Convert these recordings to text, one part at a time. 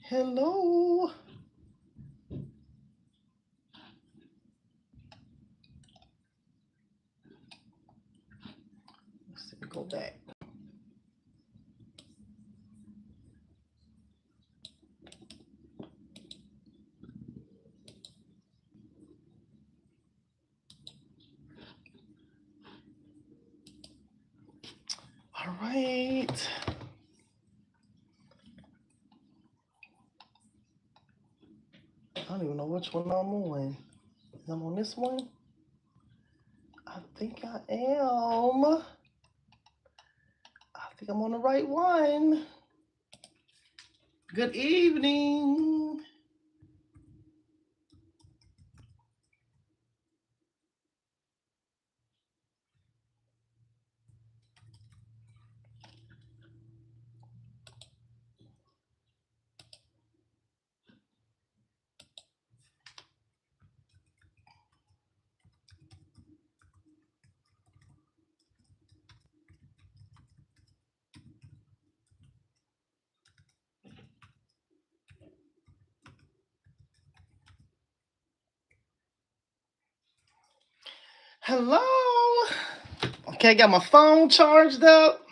Hello. Let's see, go back. All right. I don't even know which one I'm on. I'm on this one. I think I am. I think I'm on the right one. Good evening. Hello. Okay, I got my phone charged up.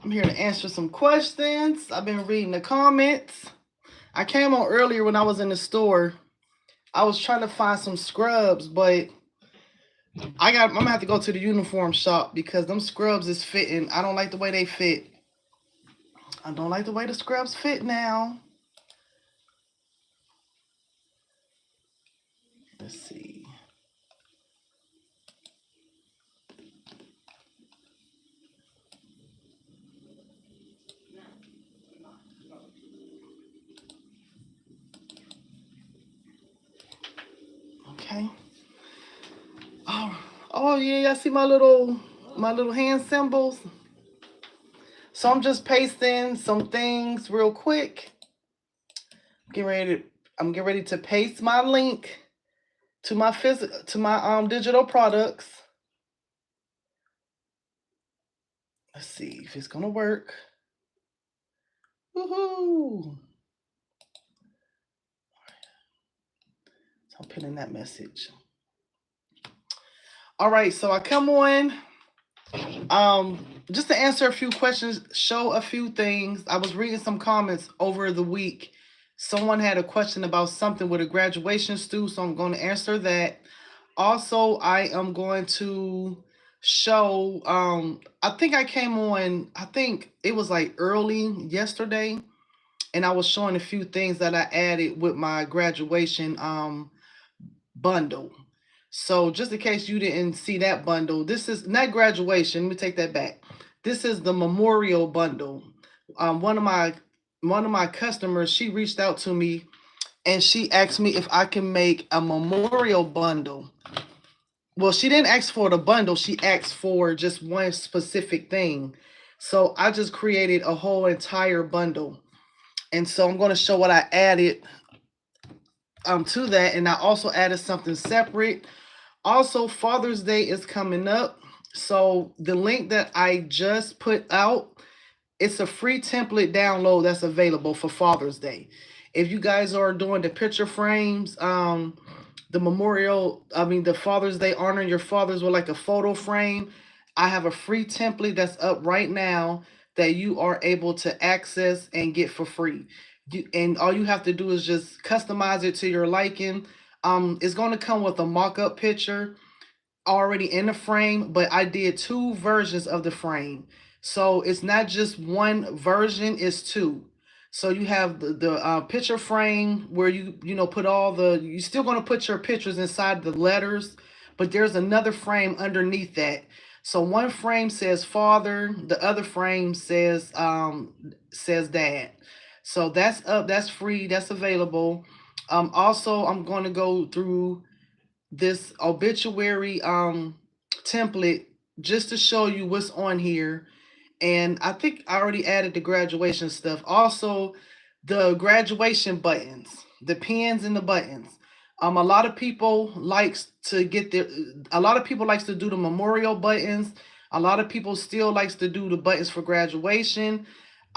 I'm here to answer some questions. I've been reading the comments. I came on earlier when I was in the store. I was trying to find some scrubs, but I'm gonna have to go to the uniform shop because them scrubs is fitting. I don't like the way they fit. I don't like the way the scrubs fit now. Let's see. Okay. Oh yeah, I see my little hand symbols. So I'm just pasting some things real quick. I'm getting ready to paste my link to my digital products. Let's see if it's gonna work. Woohoo! So I'm pinning that message. All right, so I come on just to answer a few questions, show a few things. I was reading some comments over the week. Someone had a question about something with a graduation stew, so I'm going to answer that. Also, I am going to show I think I came on, I think it was like early yesterday, and I was showing a few things that I added with my graduation bundle. So just in case you didn't see that bundle, this is not graduation. Let me take that back. This is the memorial bundle. One of my customers, she reached out to me and she asked me if I can make a memorial bundle. Well, she didn't ask for the bundle. She asked for just one specific thing. So I just created a whole entire bundle. And so I'm going to show what I added to that. And I also added something separate. Also, Father's Day is coming up. So the link that I just put out, it's a free template download that's available for Father's Day. If you guys are doing the picture frames, the Father's Day honoring your fathers with like a photo frame, I have a free template that's up right now that you are able to access and get for free. And all you have to do is just customize it to your liking. It's going to come with a mock-up picture already in the frame, but I did two versions of the frame. So it's not just one version, it's two. So you have the picture frame where you put you're still going to put your pictures inside the letters, but there's another frame underneath that. So one frame says father, the other frame says dad. So that's up, that's free, that's available. Also, I'm going to go through this obituary template just to show you what's on here. And I think I already added the graduation stuff. Also, the graduation buttons, the pins and the buttons. A lot of people likes to do the memorial buttons. A lot of people still likes to do the buttons for graduation.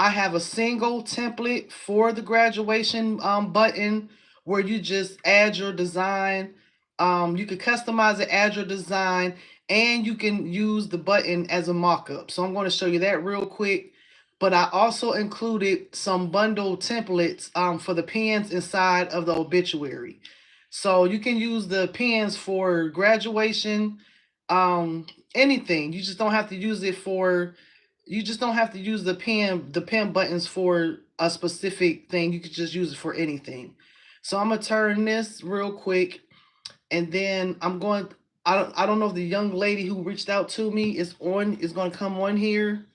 I have a single template for the graduation button where you just add your design. You can customize it, add your design, and you can use the button as a mock-up. So I'm going to show you that real quick. But I also included some bundle templates for the pins inside of the obituary. So you can use the pins for graduation, anything. You just don't have to use it for, you just don't have to use the pin buttons for a specific thing. You could just use it for anything. So I'm gonna turn this real quick, and then I don't know if the young lady who reached out to me is gonna come on here,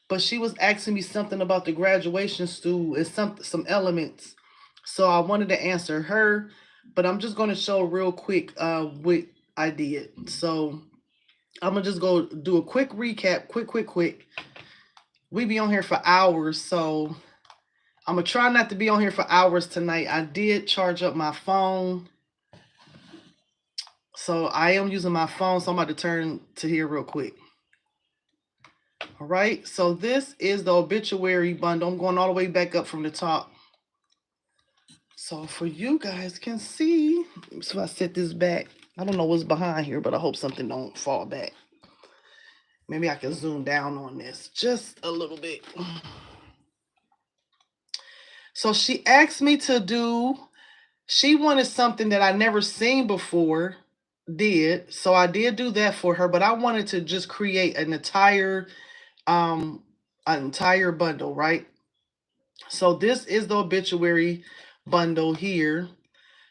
but she was asking me something about the graduation stool and some elements. So I wanted to answer her, but I'm just gonna show real quick what I did. So I'm gonna just go do a quick recap, quick. We be on here for hours, so I'm gonna try not to be on here for hours tonight. I did charge up my phone, so I am using my phone, so I'm about to turn to here real quick. All right, so this is the obituary bundle. I'm going all the way back up from the top. So for you guys can see, so I set this back. I don't know what's behind here, but I hope something don't fall back. Maybe I can zoom down on this just a little bit. So she asked me to do, she wanted something that I never seen before, so I did do that for her, but I wanted to just create an entire bundle, right? So this is the obituary bundle here.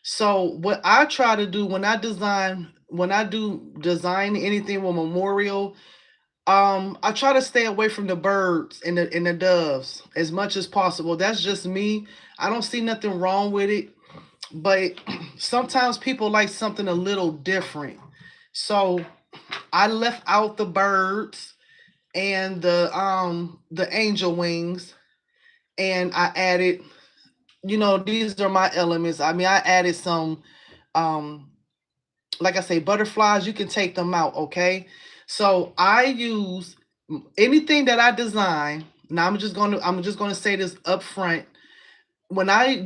So what I try to do when I do design anything with memorial, I try to stay away from the birds and the doves as much as possible. That's just me. I don't see nothing wrong with it, but sometimes people like something a little different. So I left out the birds and the angel wings, and I added, these are my elements. I mean, I added some like I say, butterflies. You can take them out, okay? So I use anything that I design. Now I'm just gonna say this up front. When I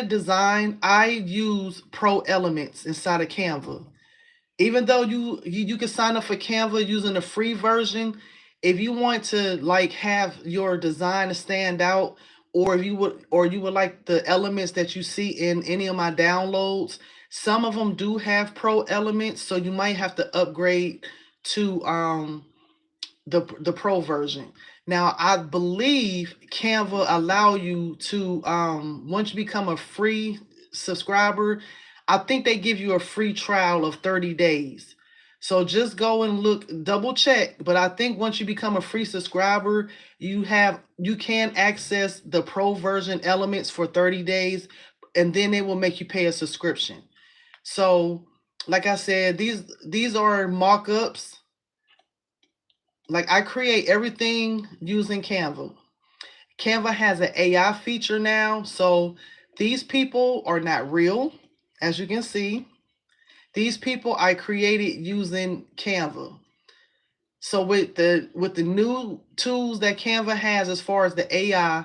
design, I use pro elements inside of Canva. Even though you can sign up for Canva using the free version, if you want to like have your design to stand out, or if you would like the elements that you see in any of my downloads, some of them do have pro elements, so you might have to upgrade to the pro version. Now I believe Canva allow you to once you become a free subscriber, I think they give you a free trial of 30 days. So just go and look, double check, but I think once you become a free subscriber, you can access the pro version elements for 30 days, and then they will make you pay a subscription. So like I said, these are mock-ups. Like I create everything using Canva. Canva has an AI feature now, so these people are not real, as you can see. These people I created using Canva. So with the new tools that Canva has as far as the AI,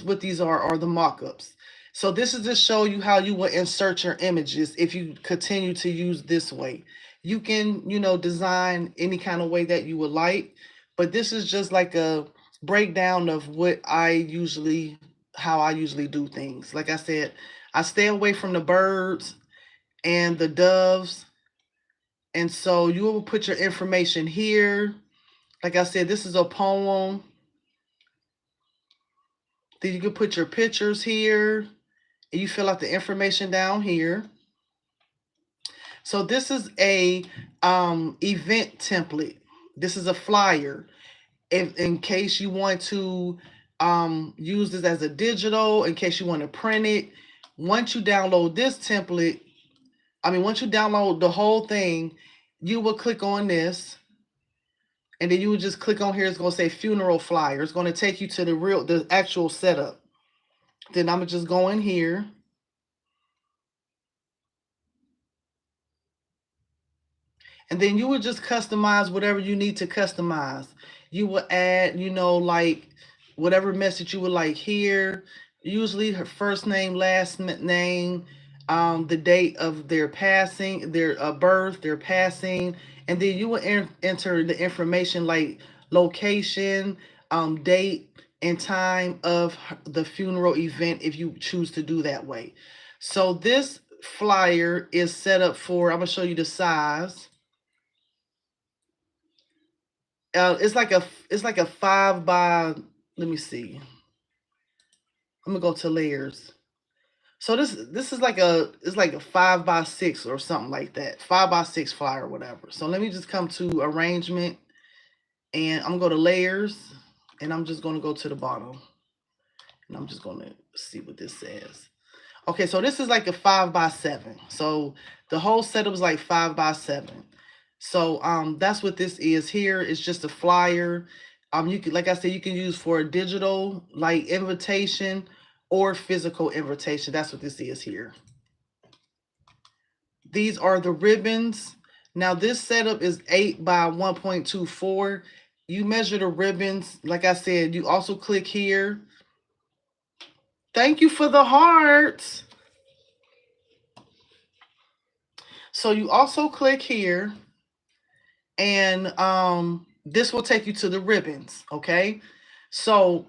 what these are the mock-ups. So this is to show you how you will insert your images if you continue to use this way. You can, design any kind of way that you would like, but this is just like a breakdown of how I usually do things. Like I said, I stay away from the birds and the doves. And so you will put your information here. Like I said, this is a poem. Then you can put your pictures here. And you fill out the information down here. So this is a event template. This is a flyer. In case you want to use this as a digital, in case you want to print it. Once you download this template, once you download the whole thing, you will click on this, and then you would just click on here. It's going to say funeral flyer. It's going to take you to the actual setup. Then I'm going to just go in here. And then you would just customize whatever you need to customize. You will add, like whatever message you would like here. Usually her first name, last name, the date of their passing, their birth, their passing, and then you will enter the information like location, date, and time of the funeral event if you choose to do that way. So this flyer is set up for, I'm gonna show you the size. It's like a 5 by, let me see. I'm gonna go to layers. So this is like it's like a 5 by 6 or something like that. 5 by 6 flyer or whatever. So let me just come to arrangement and I'm gonna go to layers and I'm just gonna go to the bottom and I'm just gonna see what this says. Okay, so this is like a 5 by 7. So the whole setup is like 5 by 7. So that's what this is here. It's just a flyer. You can, like I said, you can use for a digital like invitation or physical invitation. That's what this is here. These are the ribbons. Now this setup is 8 by 1.24. You measure the ribbons. Like I said, you also click here. Thank you for the hearts. So you also click here and this will take you to the ribbons, okay? So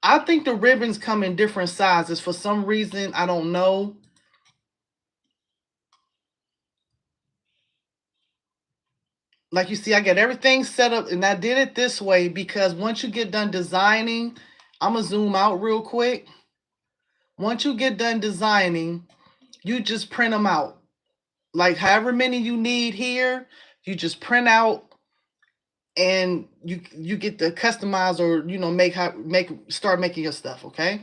I think the ribbons come in different sizes. For some reason, I don't know. Like you see, I got everything set up and I did it this way because once you get done designing, I'm gonna zoom out real quick. Once you get done designing, you just print them out. Like however many you need here, you just print out and you get to customize or start making your stuff, okay?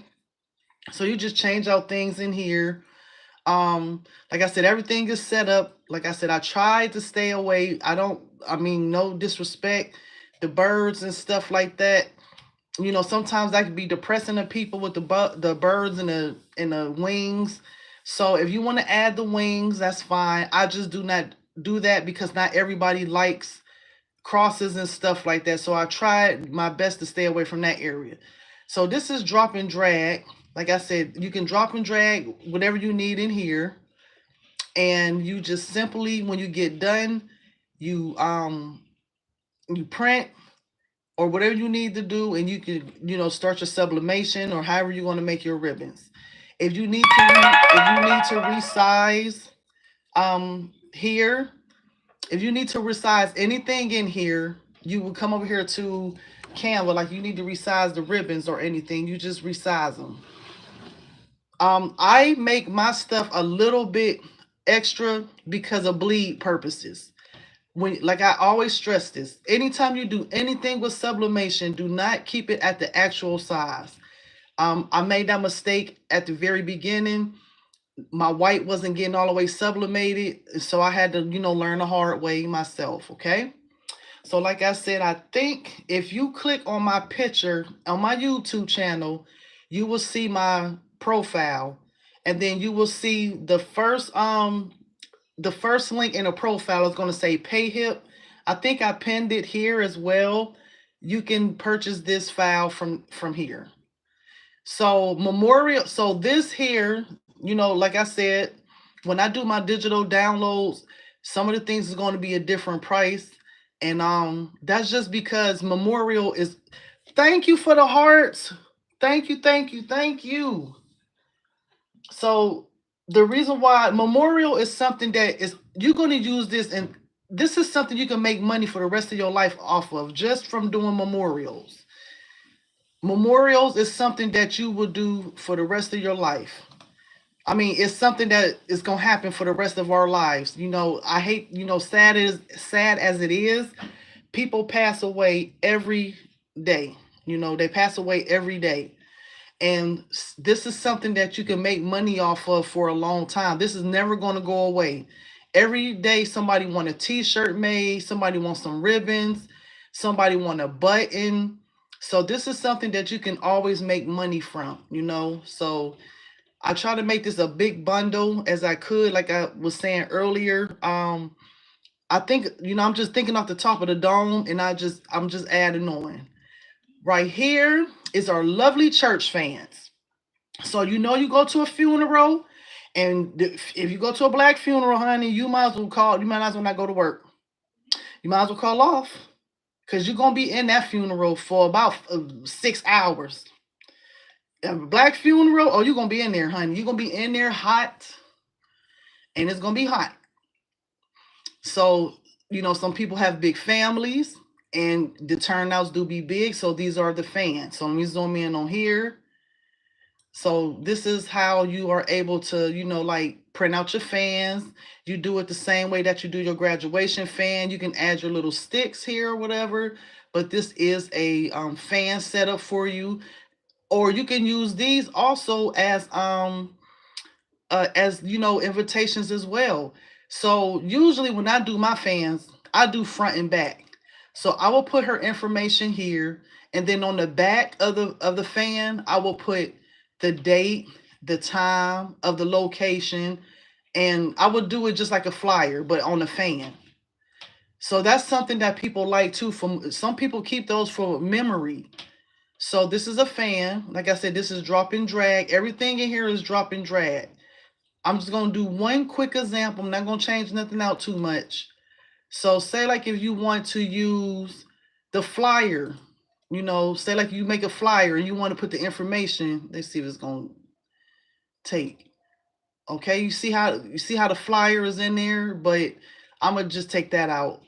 So you just change out things in here. Like I said, everything is set up. Like I said, I tried to stay away. I mean, no disrespect, the birds and stuff like that. Sometimes that could be depressing to people with the birds and the wings. So if you want to add the wings, that's fine. I just do not do that because not everybody likes crosses and stuff like that. So I tried my best to stay away from that area. So this is drop and drag. Like I said, you can drop and drag whatever you need in here. And you just simply, when you get done, you print or whatever you need to do, and you can, start your sublimation or however you want to make your ribbons. If you need to resize here, if you need to resize anything in here, you will come over here to Canva. Like you need to resize the ribbons or anything, you just resize them. I make my stuff a little bit extra because of bleed purposes. Like I always stress this, anytime you do anything with sublimation, do not keep it at the actual size. I made that mistake at the very beginning. My white wasn't getting all the way sublimated, so I had to, learn the hard way myself, okay? So like I said, I think if you click on my picture on my YouTube channel, you will see my profile, and then you will see the first link in the profile is going to say PayHip. I think I pinned it here as well. You can purchase this file from here. So this here, like I said, when I do my digital downloads, some of the things is going to be a different price. And that's just because memorial is, thank you for the hearts. Thank you, thank you, thank you. So the reason why memorial is something that is, you're going to use this, and this is something you can make money for the rest of your life off of, just from doing memorials. Memorials is something that you will do for the rest of your life. I mean, it's something that is going to happen for the rest of our lives. I hate, sad as it is, people pass away every day. They pass away every day. And this is something that you can make money off of for a long time. This is never going to go away. Every day somebody want a t-shirt made, somebody wants some ribbons, somebody want a button. So this is something that you can always make money from, So I try to make this a big bundle as I could, like I was saying earlier. I think, I'm just thinking off the top of the dome, and I'm just adding on. Right here, is our lovely church fans. So you know you go to a funeral, and if you go to a black funeral, honey, you might as well call. You might as well not go to work. You might as well call off, because you're gonna be in that funeral for about 6 hours. A black funeral, oh, you're gonna be in there, honey. You're gonna be in there hot, and it's gonna be hot. So, some people have big families, and the turnouts do be big. So these are the fans. So let me zoom in on here. So this is how you are able to, like print out your fans. You do it the same way that you do your graduation fan. You can add your little sticks here or whatever. But this is a fan setup for you. Or you can use these also as invitations as well. So usually when I do my fans, I do front and back. So I will put her information here, and then on the back of the fan, I will put the date, the time of the location, and I would do it just like a flyer, but on the fan. So that's something that people like too. From some people keep those for memory. So this is a fan. Like I said, this is drop and drag. Everything in here is drop and drag. I'm just going to do one quick example. I'm not going to change nothing out too much. So say like if you want to use the flyer, say like you make a flyer and you want to put the information. Let's see if it's going to take. Okay, you see how the flyer is in there, but I'm going to just take that out.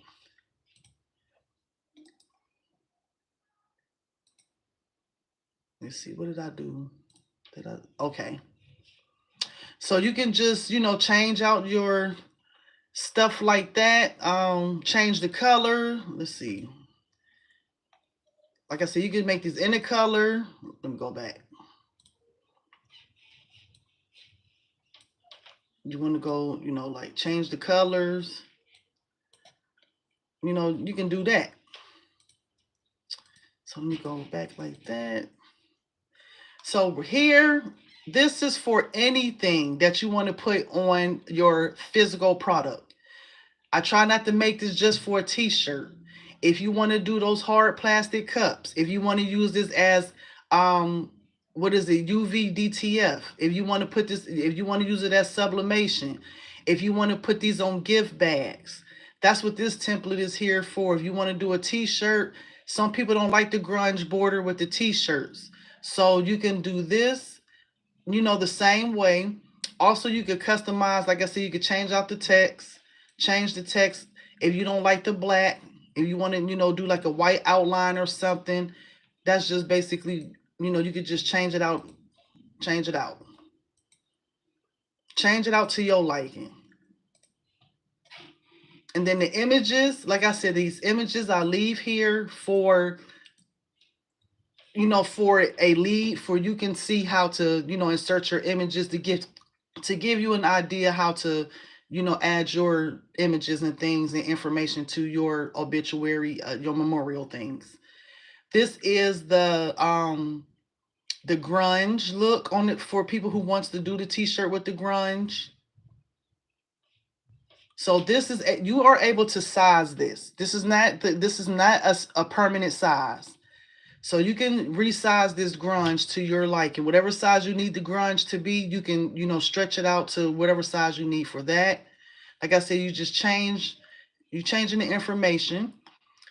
Let's see, what did I do? Okay. So you can just, change out your stuff like that. Change the color. Let's see. Like I said, you can make these any color. Let me go back. You want to go, like change the colors. You can do that. So let me go back like that. So here, this is for anything that you want to put on your physical product. I try not to make this just for a t-shirt. If you want to do those hard plastic cups, if you want to use this as what is it, UV DTF, if you want to put this, if you want to use it as sublimation, if you want to put these on gift bags, that's what this template is here for. If you want to do a t-shirt, some people don't like the grunge border with the t-shirts, so you can do this, the same way. Also, you could customize, like I said, you could change out the text, change the text. If you don't like the black, if you want to, do like a white outline or something, that's just basically, you could just change it out to your liking. And then the images, like I said, these images I leave here for, for a lead, for you can see how to, insert your images to give you an idea how to, add your images and things and information to your obituary, your memorial things. This is the grunge look on it for people who wants to do the t-shirt with the grunge. So this is, you are able to size this. This is not a permanent size. So you can resize this grunge to your liking. Whatever size you need the grunge to be, you can, stretch it out to whatever size you need for that. Like I said, you're changing the information.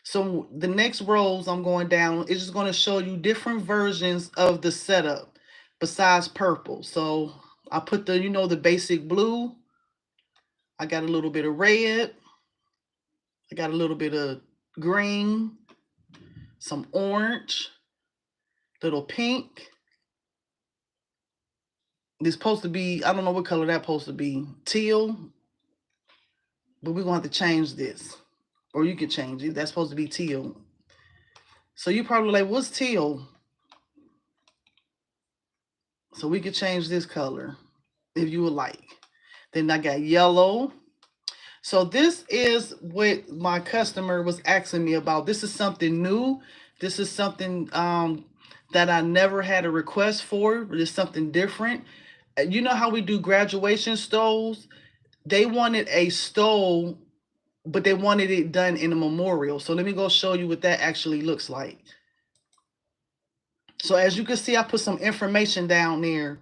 So the next rows I'm going down, it's just going to show you different versions of the setup besides purple. So I put the, the basic blue. I got a little bit of red. I got a little bit of green, some orange, little pink. This supposed to be, I don't know what color that's supposed to be, teal. But we're going to have to change this. Or you can change it. That's supposed to be teal. So you're probably like, what's teal? So we could change this color if you would like. Then I got yellow. So this is what my customer was asking me about. This is something new. This is something that I never had a request for. It's something different. You know how we do graduation stoles? They wanted a stole, but they wanted it done in a memorial. So let me go show you what that actually looks like. So as you can see, I put some information down there.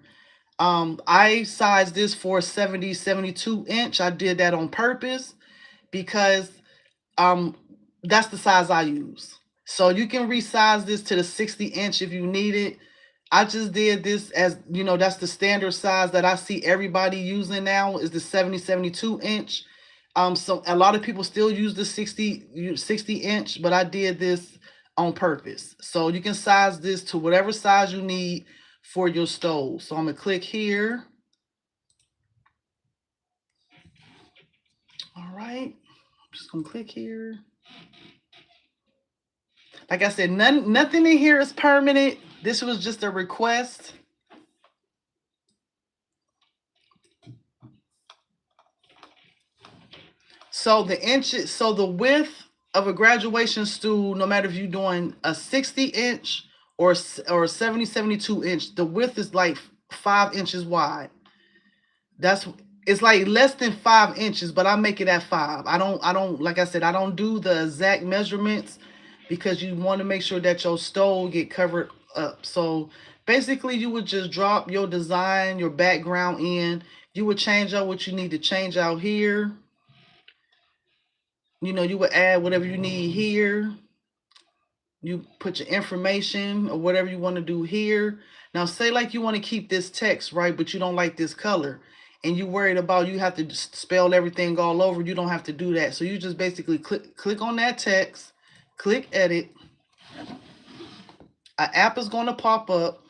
I sized this for 70, 72 inch. I did that on purpose because um, that's the size I use. So you can resize this to the 60 inch if you need it. I just did this as, you know, that's the standard size that I see everybody using now is the 70, 72 inch. So a lot of people still use the 60 inch, but I did this on purpose. So you can size this to whatever size you need for your stove. So I'm gonna click here. All right, I'm just gonna click here. Like I said, nothing in here is permanent. This was just a request. So the inches, so the width of a graduation stool, no matter if you're doing a 60 inch or 70, 72 inch, the width is like 5 inches wide. That's it's like less than 5 inches, but I make it at 5. I don't like I said, I don't do the exact measurements because you want to make sure that your stove get covered up. So basically you would just drop your design, your background in. You would change out what you need to change out here. You know, you would add whatever you need here. You put your information or whatever you want to do here. Now, say like you want to keep this text, right, but you don't like this color and you worried about you have to spell everything all over. You don't have to do that. So you just basically click on that text, click edit. An app is going to pop up.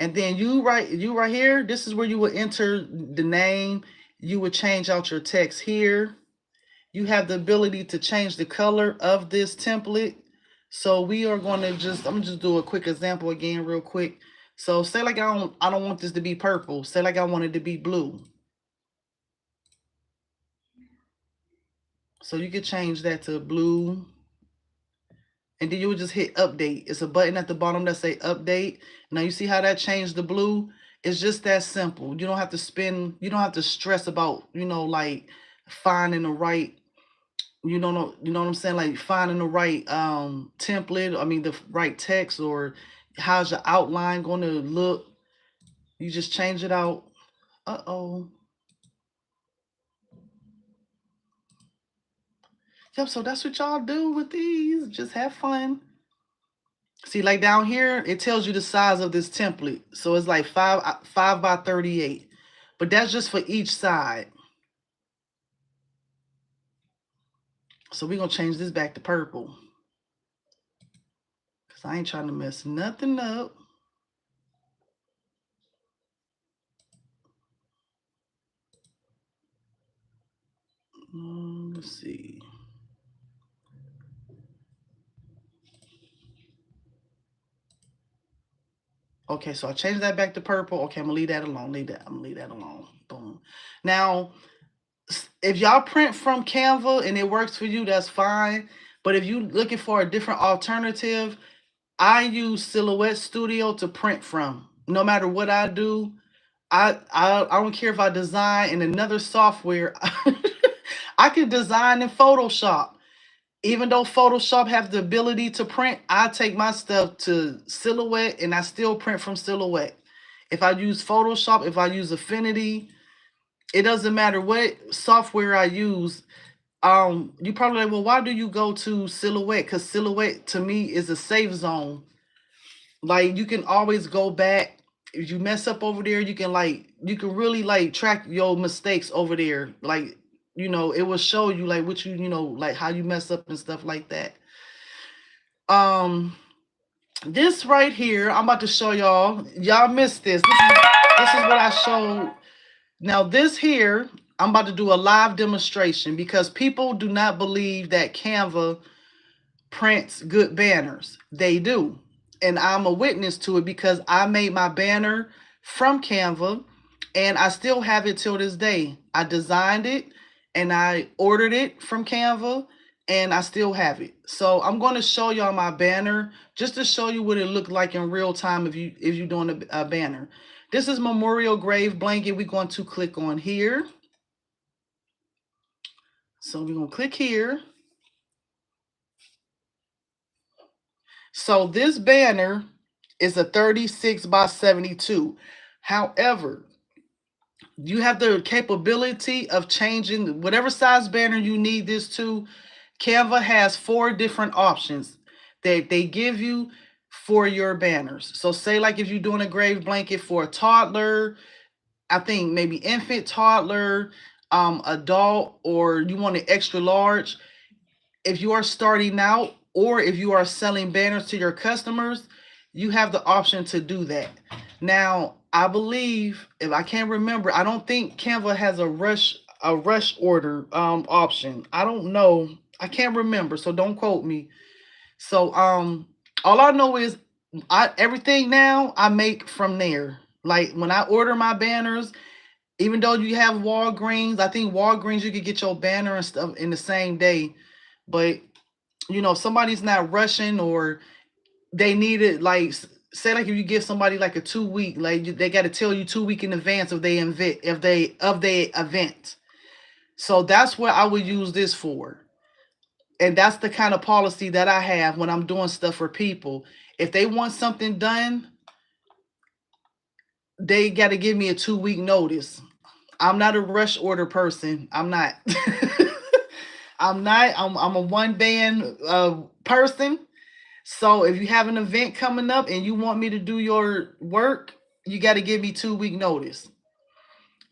And then you right here, this is where you would enter the name. You would change out your text here. You have the ability to change the color of this template. So we are going to I'm gonna just do a quick example again real quick. So say like I don't want this to be purple. Say like I want it to be blue. So you could change that to blue. And then you would just hit update. It's a button at the bottom that say update. Now you see how that changed the blue? It's just that simple. You don't have to you don't have to stress about, you know, like finding the right, you know what I'm saying? Like finding the right template, I mean the right text, or how's your outline going to look. You just change it out. Uh-oh. Yep, so that's what y'all do with these. Just have fun. See, like down here, it tells you the size of this template. So it's like 5 by 38. But that's just for each side. So we're going to change this back to purple. Because I ain't trying to mess nothing up. Let's see. Okay, so I changed that back to purple. Okay, I'm gonna leave that alone. I'm gonna leave that alone. Boom. Now, if y'all print from Canva and it works for you, that's fine. But if you're looking for a different alternative, I use Silhouette Studio to print from. No matter what I do, I don't care if I design in another software. I can design in Photoshop. Even though Photoshop have the ability to print, I take my stuff to Silhouette and I still print from Silhouette. If I use Photoshop, if I use Affinity, it doesn't matter what software I use. You probably like, well, why do you go to Silhouette? Because Silhouette to me is a safe zone. Like you can always go back. If you mess up over there, you can really like track your mistakes over there. Like, you know, it will show you like what you know, like how you mess up and stuff like that. This right here, I'm about to show y'all. Y'all missed this. This is what I showed. Now this here, I'm about to do a live demonstration because people do not believe that Canva prints good banners. They do. And I'm a witness to it because I made my banner from Canva and I still have it till this day. I designed it and I ordered it from Canva and I still have it. So I'm going to show y'all my banner just to show you what it looked like in real time if you're doing a banner. This is Memorial Grave Blanket. We're going to click on here. So we're going to click here. So this banner is a 36 by 72. However, you have the capability of changing whatever size banner you need this to. Canva has 4 different options that they give you for your banners. So say like if you're doing a grave blanket for a toddler, I think maybe infant, toddler, adult, or you want it extra large. If you are starting out or if you are selling banners to your customers, you have the option to do that. Now, I believe, if I can't remember, I don't think Canva has a rush order option. I don't know. I can't remember, so don't quote me. So all I know is I everything now I make from there. Like when I order my banners, even though you have Walgreens, I think Walgreens you could get your banner and stuff in the same day. But if somebody's not rushing or they need it, like say like if you give somebody like a 2 week, like they got to tell you 2 week in advance if they event. So that's what I would use this for. And that's the kind of policy that I have when I'm doing stuff for people. If they want something done, they got to give me a 2 week notice. I'm not a rush order person. I'm not. I'm not. I'm a one band person. So if you have an event coming up and you want me to do your work, you got to give me 2 week notice.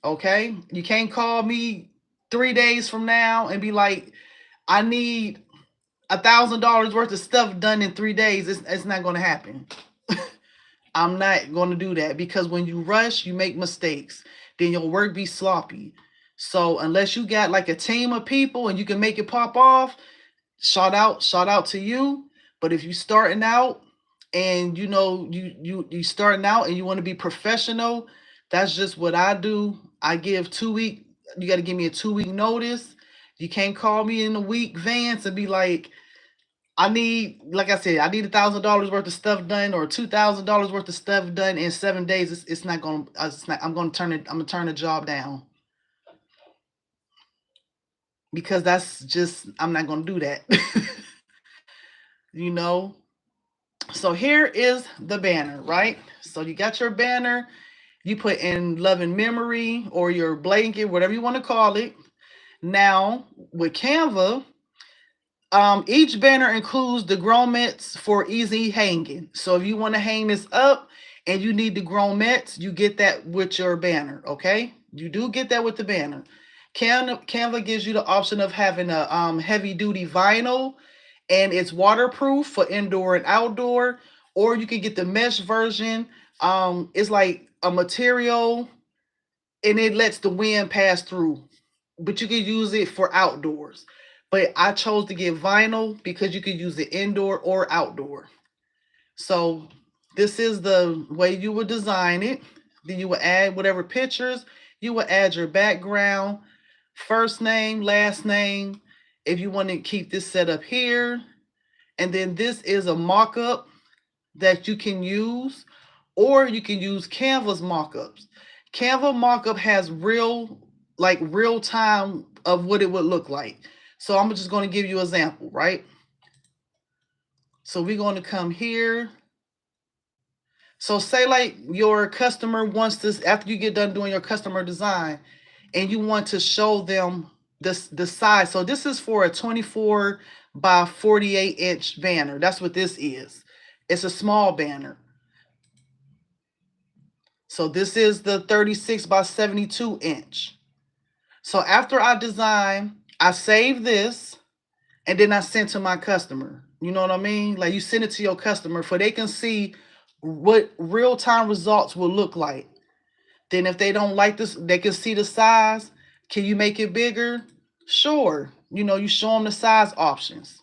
Okay, you can't call me 3 days from now and be like, I need $1,000 worth of stuff done in 3 days. It's not going to happen. I'm not going to do that because when you rush, you make mistakes. Then your work be sloppy. So unless you got like a team of people and you can make it pop off, shout out to you. But if you starting out and you starting out and you want to be professional, that's just what I do. I give 2 week. You got to give me a 2 week notice. You can't call me in a week advance and be like, I need, like I said, I need $1,000 worth of stuff done or $2,000 worth of stuff done in 7 days. It's not going. It's not. I'm going to turn it. I'm gonna turn the job down because that's just. I'm not going to do that. you know. So here is the banner, right? So you got your banner. You put in love and memory or your blanket, whatever you want to call it. Now with Canva, each banner includes the grommets for easy hanging. So if you want to hang this up and you need the grommets, you get that with your banner. Okay, you do get that with the banner. Canva gives you the option of having a heavy duty vinyl, and it's waterproof for indoor and outdoor. Or you can get the mesh version. It's like a material, and it lets the wind pass through, but you can use it for outdoors. But I chose to get vinyl because you could use it indoor or outdoor. So this is the way you would design it. Then you would add whatever pictures. You would add your background, first name, last name. If you want to keep this set up here. And then this is a mock-up that you can use, or you can use Canva's mockups. Canva mockup has real time of what it would look like. So I'm just going to give you an example, right? So we're going to come here. So say like your customer wants this after you get done doing your customer design, and you want to show them the size. So this is for a 24 by 48-inch banner. That's what this is. It's a small banner. So this is the 36 by 72 inch. So after I design, I save this and then I send to my customer. You know what I mean? Like you send it to your customer for they can see what real-time results will look like. Then if they don't like this, they can see the size. Can you make it bigger? Sure. You show them the size options.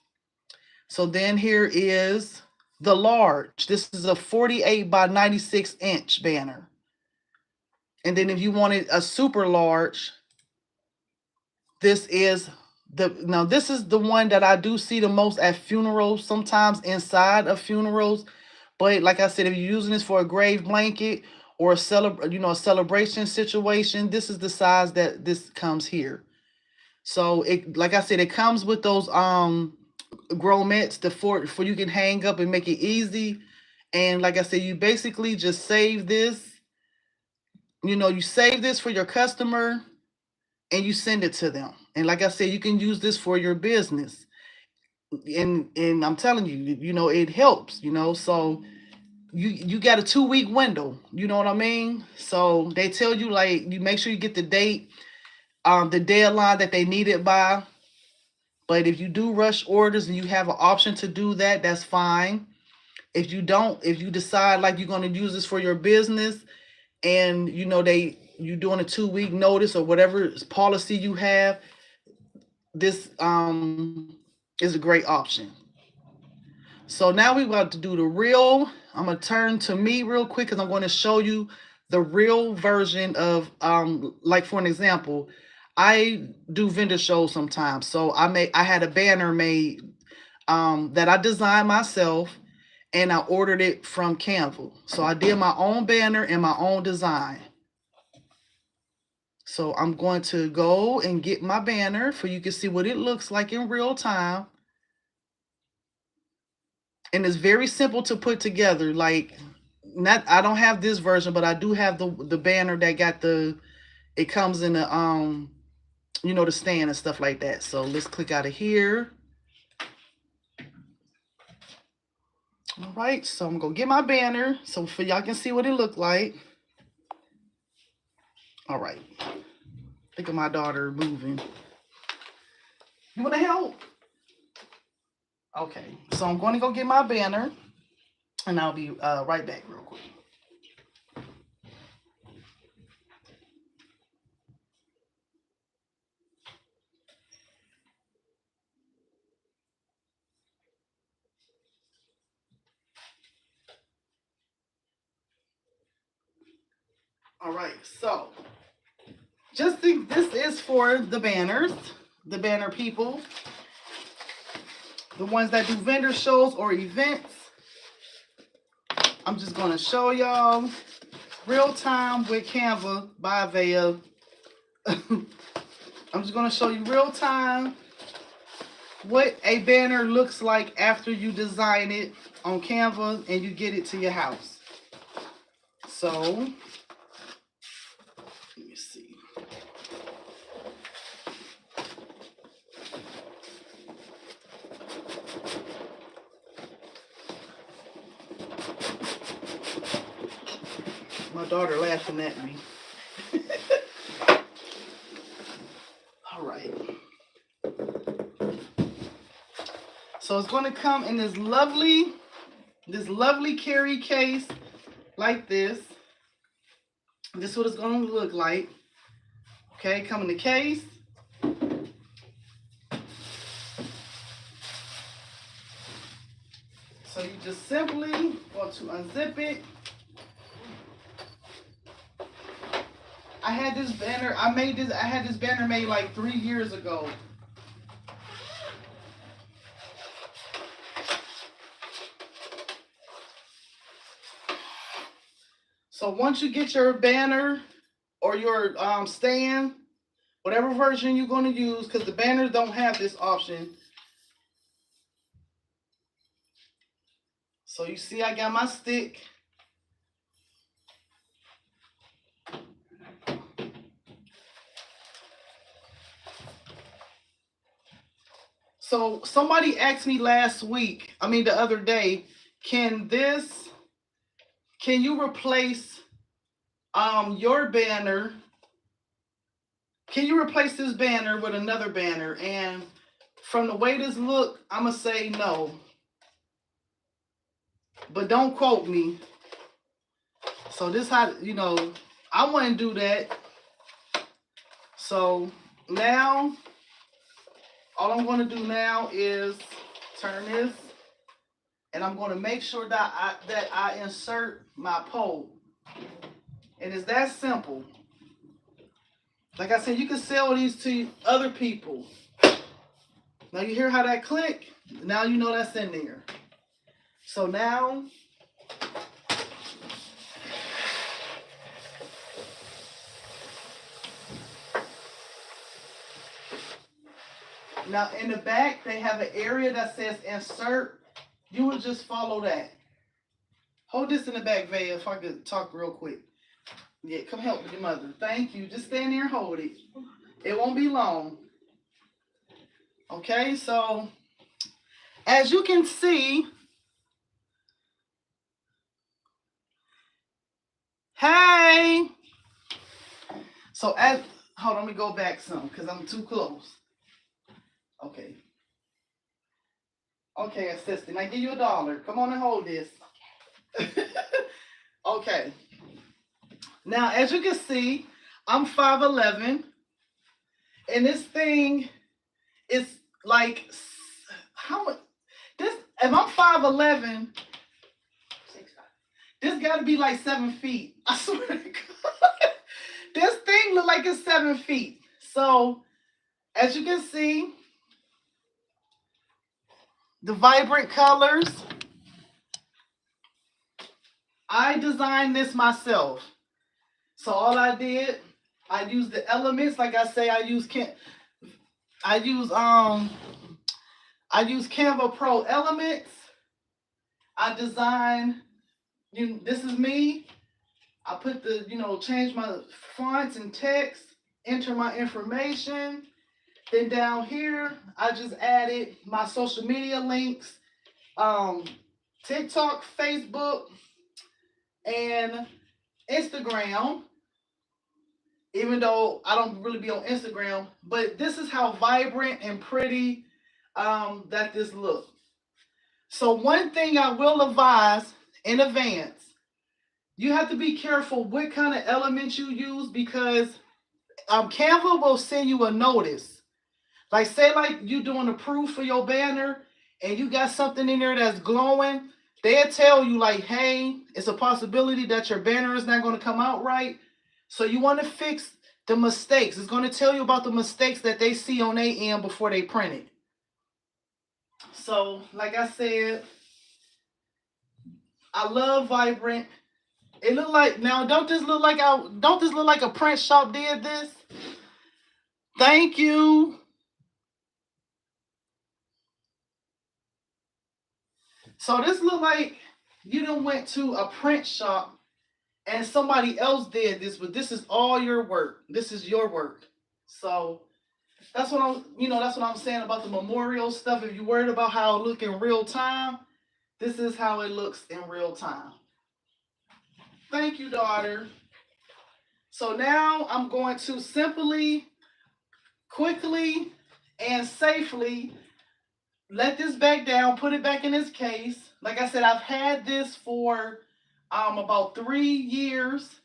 So then here is the large. This is a 48 by 96 inch banner. And then if you wanted a super large, this is this is the one that I do see the most at funerals, sometimes inside of funerals. But like I said, if you're using this for a grave blanket or a celebration situation, this is the size that this comes here. So it, like I said, it comes with those grommets for you can hang up and make it easy. And like I said, you basically just save this. You save this for your customer and you send it to them. And like I said, you can use this for your business. And I'm telling you, it helps, so you got a 2-week window, you know what I mean? So they tell you, like, you make sure you get the date, the deadline that they need it by. But if you do rush orders and you have an option to do that, that's fine. If you don't, if you decide like you're going to use this for your business, and you doing a 2-week notice or whatever policy you have, this is a great option. So now we're about to do the real. I'm gonna turn to me real quick because I'm going to show you the real version of like, for an example, I do vendor shows sometimes. So I had a banner made that I designed myself, and I ordered it from Canva. So I did my own banner and my own design. So I'm going to go and get my banner so you can see what it looks like in real time. And it's very simple to put together. Like, I don't have this version, but I do have the banner that got it comes in the the stand and stuff like that. So let's click out of here. All right, so I'm gonna get my banner so for y'all can see what it looked like. All right. Look at my daughter moving. You wanna help? Okay, so I'm going to go get my banner, and I'll be right back real quick. All right, so just think this is for the banners, the banner people, the ones that do vendor shows or events. I'm just going to show y'all real time with Canva by Avaya. I'm just going to show you real time what a banner looks like after you design it on Canva and you get it to your house. So let me see. My daughter laughing at me. All right. So it's going to come in this lovely carry case like this. This is what it's going to look like. Okay, come in the case. So you just simply want to unzip it. I had this banner made like 3 years ago. So once you get your banner or your stand, whatever version you're going to use, because the banners don't have this option. So you see I got my stick. So somebody asked me the other day, can you replace your banner? Can you replace this banner with another banner? And from the way this look, I'm gonna say no. But don't quote me. So this how, I wouldn't do that. So now, all I'm gonna do now is turn this, and I'm gonna make sure that I insert my pole. And it's that simple. Like I said, you can sell these to other people. Now you hear how that click? Now you know that's in there. So now, Now in the back, they have an area that says insert. You would just follow that. Hold this in the back, Vaya, if I could talk real quick. Yeah, come help with your mother. Thank you. Just stand there and hold it. It won't be long. Okay, so as you can see, hey. So hold on, let me go back some because I'm too close. Okay. Okay, assistant, I give you $1. Come on and hold this. Okay. Now, as you can see, I'm 5'11", and this thing is like, how much? This, if I'm 5'11", this got to be like 7 feet. I swear to God. This thing look like it's 7 feet. So, as you can see, the vibrant colors, I designed this myself. So all I did, I used the elements. Like I say, I use Canva Pro elements. I designed, this is me. I put the, change my fonts and text, enter my information. Then down here, I just added my social media links, TikTok, Facebook, and Instagram. Even though I don't really be on Instagram, but this is how vibrant and pretty that this looks. So one thing I will advise in advance, you have to be careful what kind of elements you use, because Canva will send you a notice. Like say like you doing a proof for your banner and you got something in there that's glowing, they'll tell you like, hey, it's a possibility that your banner is not going to come out right. So you want to fix the mistakes. It's going to tell you about the mistakes that they see on their end before they print it. So, like I said, I love vibrant. It look like, now don't this look like a print shop did this? Thank you. So this look like you done went to a print shop and somebody else did this, but this is all your work. This is your work. So that's what I'm saying about the memorial stuff. If you're worried about how it look in real time, this is how it looks in real time. Thank you, daughter. So now I'm going to simply, quickly, and safely let this back down, put it back in its case. Like I said, I've had this for about 3 years.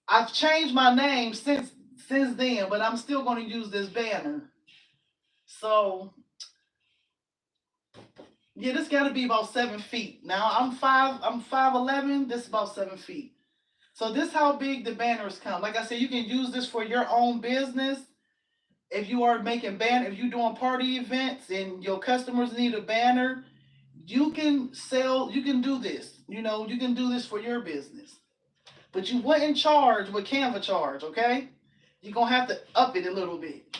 I've changed my name since then, but I'm still going to use this banner. So yeah, this got to be about 7 feet. Now I'm 5'11". This is about 7 feet. So this is how big the banners come. Like I said, you can use this for your own business. If you are making if you're doing party events and your customers need a banner, you can do this. You can do this for your business. But you wouldn't charge what Canva charge, okay? You're going to have to up it a little bit.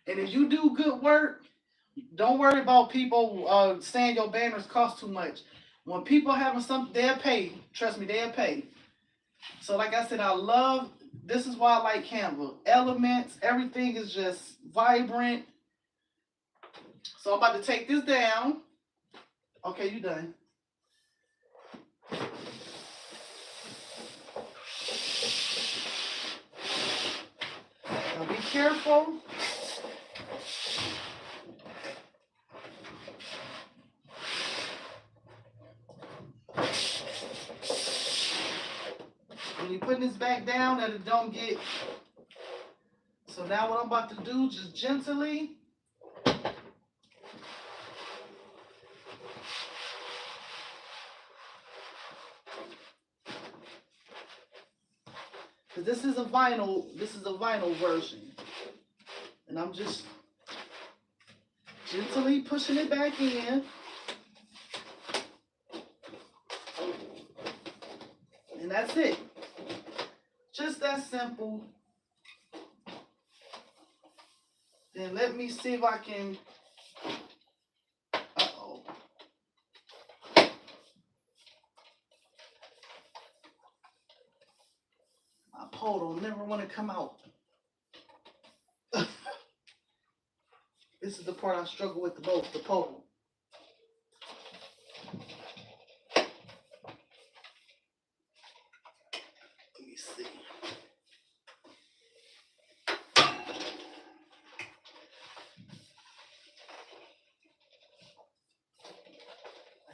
And if you do good work, don't worry about people saying your banners cost too much. When people having something, they'll pay. Trust me, they'll pay. So like I said, this is why I like Canva. Elements, everything is just vibrant. So I'm about to take this down. Okay, you done. Now be careful. When you're putting this back down, that it don't get. So now what I'm about to do, just gently. Because this is a vinyl version. And I'm just gently pushing it back in. And that's it. Just that simple. Then let me see if I can. Uh-oh. My pole don't never want to come out. This is the part I struggle with the most, the pole. Let me see. I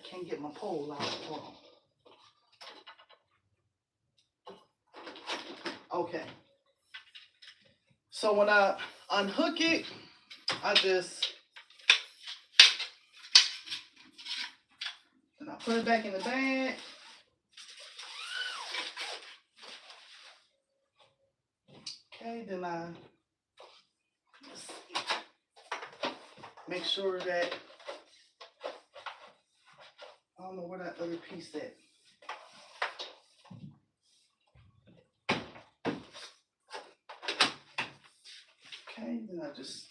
can't get my pole out. Hold on. Okay. So when I unhook it, I put it back in the bag. Okay, then I make sure that, I don't know where that other piece at. Okay, then I just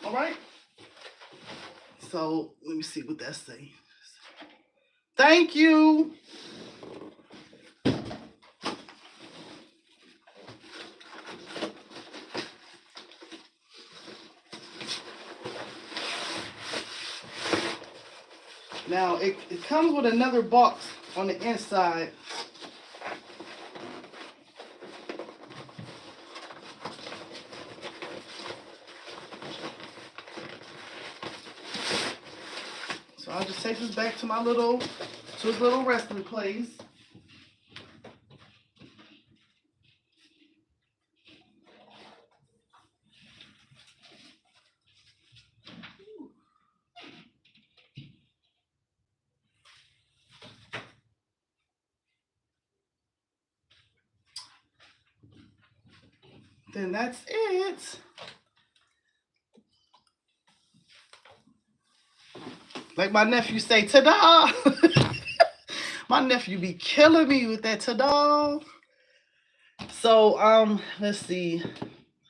all right. So let me see what that say. Thank you. Now it comes with another box on the inside. So I'll just take this back to his little resting place. Then that's it. Like my nephew say, ta-da! My nephew be killing me with that ta-da. So let's see.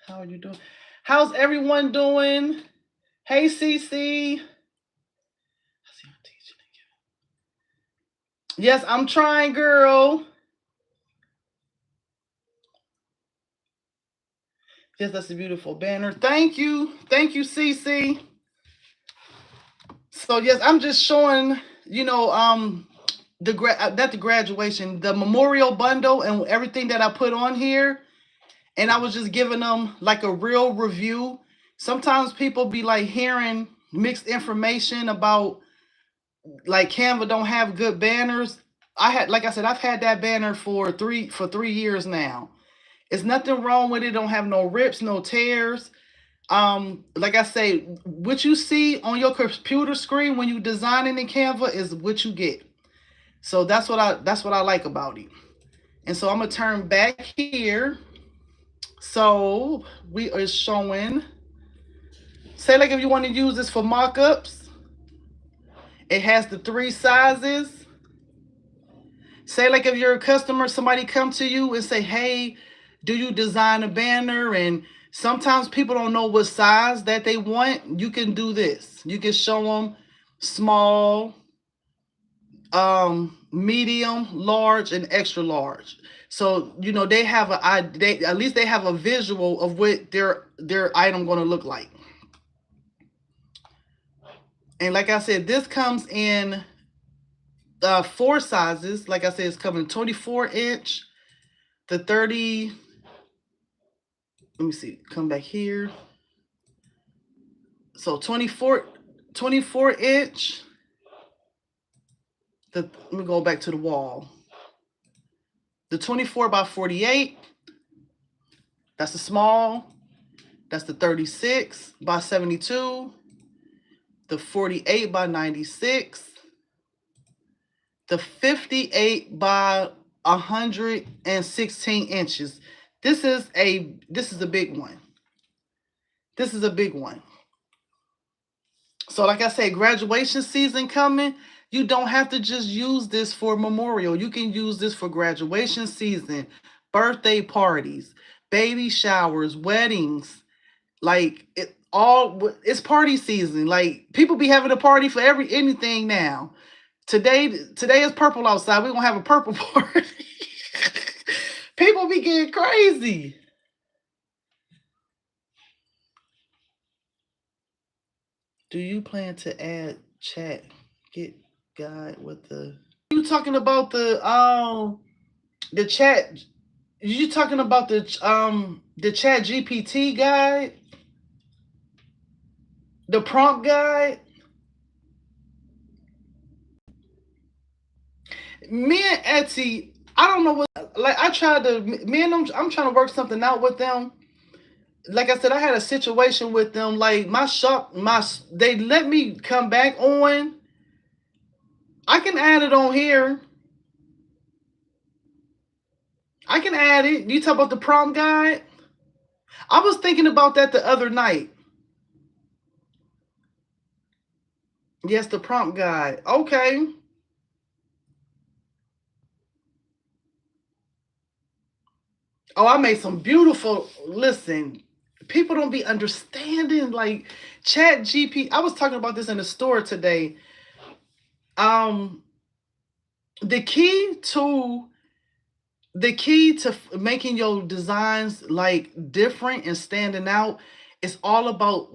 How are you doing? How's everyone doing? Hey CC. Yes, I'm trying, girl. Yes, that's a beautiful banner. Thank you. Thank you, CC. So yes, I'm just showing, the graduation, the memorial bundle and everything that I put on here. And I was just giving them like a real review. Sometimes people be like hearing mixed information about like Canva don't have good banners. Like I said, I've had that banner for 3 years now. It's nothing wrong with it. Don't have no rips, no tears. Like I say, what you see on your computer screen when you designing in Canva is what you get. So that's what I like about it. And so I'm gonna turn back here. So we are showing, say like if you want to use this for mock-ups, it has the 3 sizes. Say like if you're a customer, somebody come to you and say, hey, do you design a banner? And sometimes people don't know what size that they want. You can do this. You can show them small, medium, large, and extra large. So they have at least they have a visual of what their item going to look like. And like I said, this comes in 4 sizes. Like I said, it's coming 24-inch, the 30. Let me see. Come back here. So 24-inch. Let me go back to the wall. The 24 by 48. That's the small. That's the 36 by 72. The 48 by 96. The 58 by 116 inches. This is a big one. This is a big one. So like I said, graduation season coming. You don't have to just use this for memorial. You can use this for graduation season, birthday parties, baby showers, weddings. Like it's party season. Like people be having a party for anything now. Today is purple outside. We're gonna have a purple party. People be getting crazy. Do you plan to add chat? Get guide with the you talking about the chat? You talking about the chat GPT guide? The prompt guide? Me and Etsy, I don't know what like I tried to me and them I'm trying to work something out with them. Like I said, I had a situation with them. Like my shop, they let me come back on. I can add it on here. I can add it. You talk about the prompt guide? I was thinking about that the other night. Yes, the prompt guide. Okay. Oh, I made some beautiful. Listen, people don't be understanding like Chat GP. I was talking about this in the store today. Um, the key to making your designs like different and standing out is all about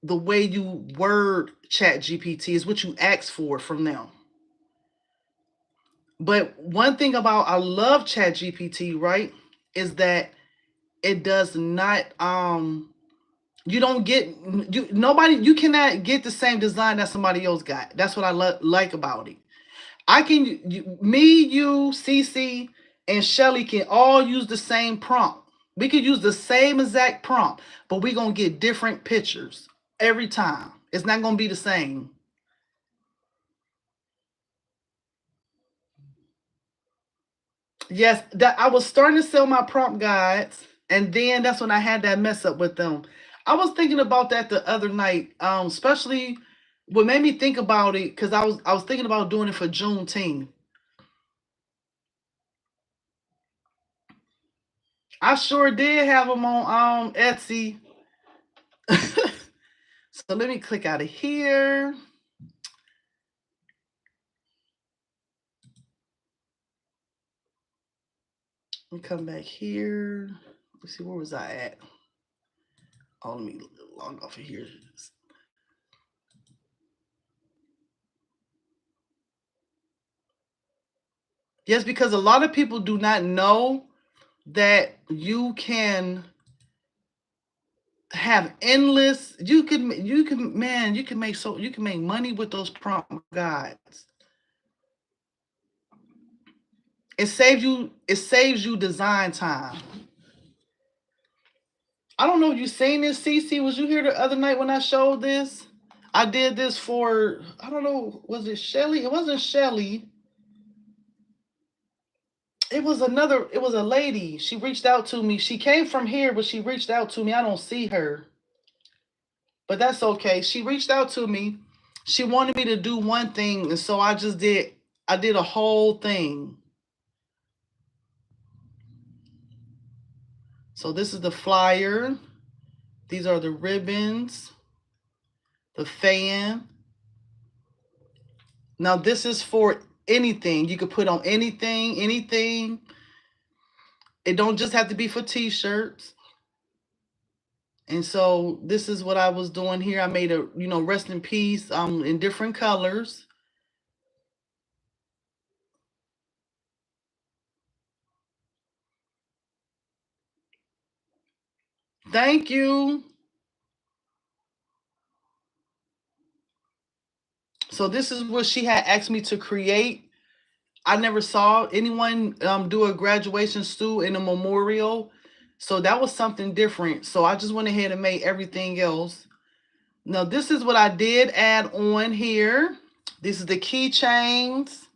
the way you word Chat GPT. Is what you ask for from them. But one thing about I love Chat GPT, right, is that it does not you don't get you cannot get the same design that somebody else got. That's what I like about it. I can me, you, CC, and Shelly can all use the same prompt. We could use the same exact prompt, but we're gonna get different pictures every time. It's not gonna be the same. Yes, that I was starting to sell my prompt guides, and then that's when I had that mess up with them. I was thinking about that the other night, especially what made me think about it because I was thinking about doing it for Juneteenth. I sure did have them on Etsy. So let me click out of here. Let me come back here. Let's see, where was I at? Oh, let me log off of here. Yes, because a lot of people do not know that you can have endless. You can make money with those prompt guides. It saves you design time. I don't know if you seen this, CC. Was you here the other night when I showed this? I did this for, I don't know, was it Shelly? It wasn't Shelly. It was a lady. She reached out to me. She came from here, but she reached out to me. I don't see her. But that's okay. She reached out to me. She wanted me to do one thing, and so I did a whole thing. So this is the flyer. These are the ribbons, the fan. Now this is for anything. You could put on anything. It don't just have to be for t-shirts. And so this is what I was doing here. I made a, rest in peace in different colors. Thank you. So this is what she had asked me to create. I never saw anyone do a graduation stew in a memorial. So that was something different. So I just went ahead and made everything else. Now this is what I did add on here. This is the keychains.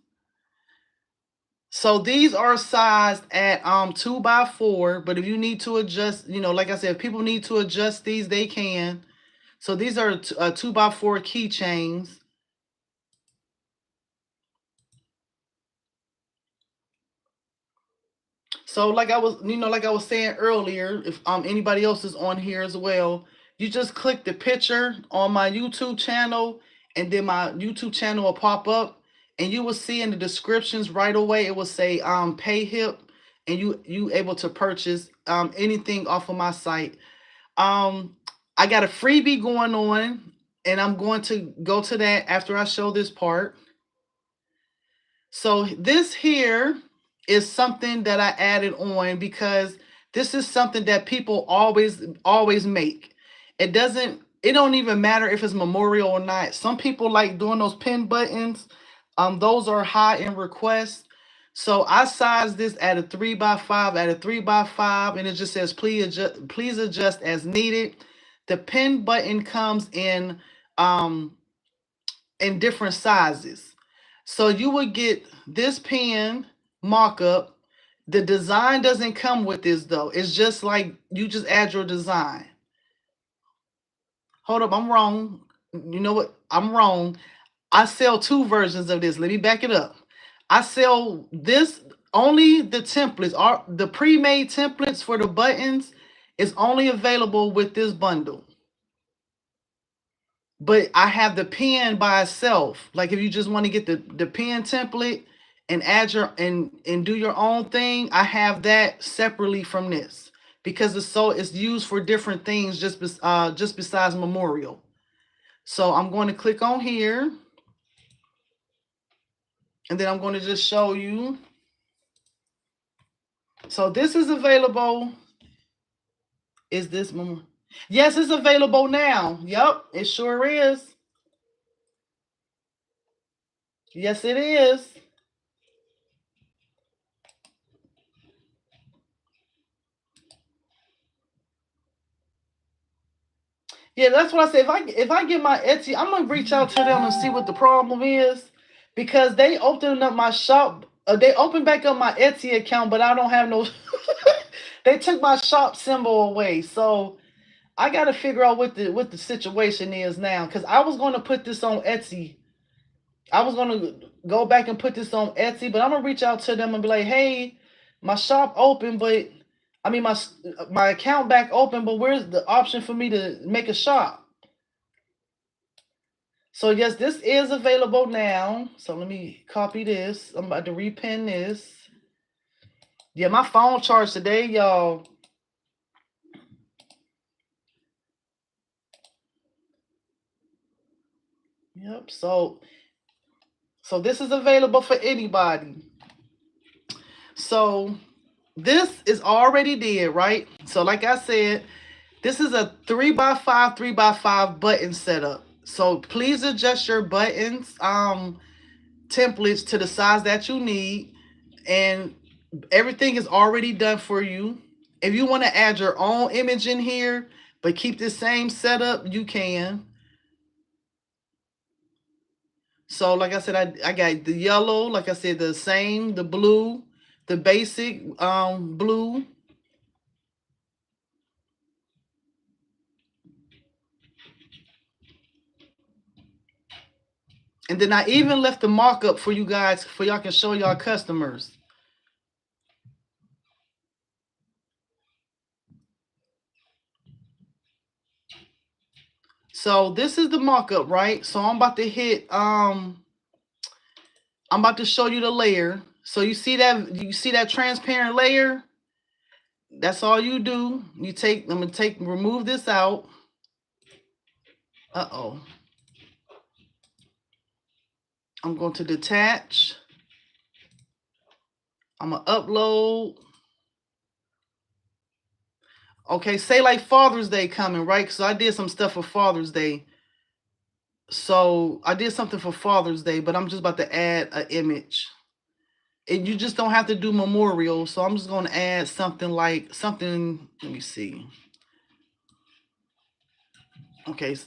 So these are sized at 2x4, but if you need to adjust, like I said, if people need to adjust these, they can. So these are 2x4 keychains. So like I was saying earlier, if anybody else is on here as well, you just click the picture on my YouTube channel, and then my YouTube channel will pop up, and you will see in the descriptions right away it will say pay hip, and you able to purchase anything off of my site. Um I got a freebie going on, and I'm going to go to that after I show this part. So this here is something that I added on because this is something that people always make. It don't even matter if it's memorial or not. Some people like doing those pin buttons. Those are high in request. So I sized this at a 3x5, and it just says please adjust as needed. The pin button comes um in different sizes. So you would get this pen mock-up. The design doesn't come with this though. It's just like you just add your design. Hold up, I'm wrong. You know what? I'm wrong. I sell two versions of this. Let me back it up. I sell this only the templates are the pre-made templates for the buttons is only available with this bundle. But I have the pen by itself. Like if you just want to get the pen template and add your and do your own thing, I have that separately from this because it's used for different things just besides memorial. So I'm going to click on here, and then I'm going to just show you. So this is available. Is this memorial? Yes, it's available now. Yep, it sure is. Yes, it is. Yeah, that's what I say. If I get my Etsy, I'm gonna reach out to them and see what the problem is, because they opened up my shop. They opened back up my Etsy account, but I don't have no. They took my shop symbol away, so I got to figure out what the situation is now. Because I was going to put this on Etsy. I was going to go back and put this on Etsy, but I'm gonna reach out to them and be like, "Hey, my shop open, but I mean my account back open, but where's the option for me to make a shop?" So yes, this is available now. So let me copy this. I'm about to repin this. Yeah, my phone charged today, y'all. Yep. So this is available for anybody. So this is already did, right? So like I said, this is a 3x5, 3x5 button setup. So please adjust your buttons, templates to the size that you need, and everything is already done for you. If you want to add your own image in here, but keep the same setup, you can. So like I said, I got the yellow, like I said, the same, the blue, the basic blue. And then I even left the markup for you guys, for y'all can show y'all customers. So this is the markup, right? So I'm about to hit I'm about to show you the layer. So you see that transparent layer? That's all you do. I'm gonna remove this out. Uh-oh. I'm going to detach. I'm gonna upload. Okay, say like Father's Day coming, right? So I did some stuff for Father's Day. So I did something for Father's Day, but I'm just about to add an image. And you just don't have to do memorial. So I'm just gonna add something, let me see. Okay.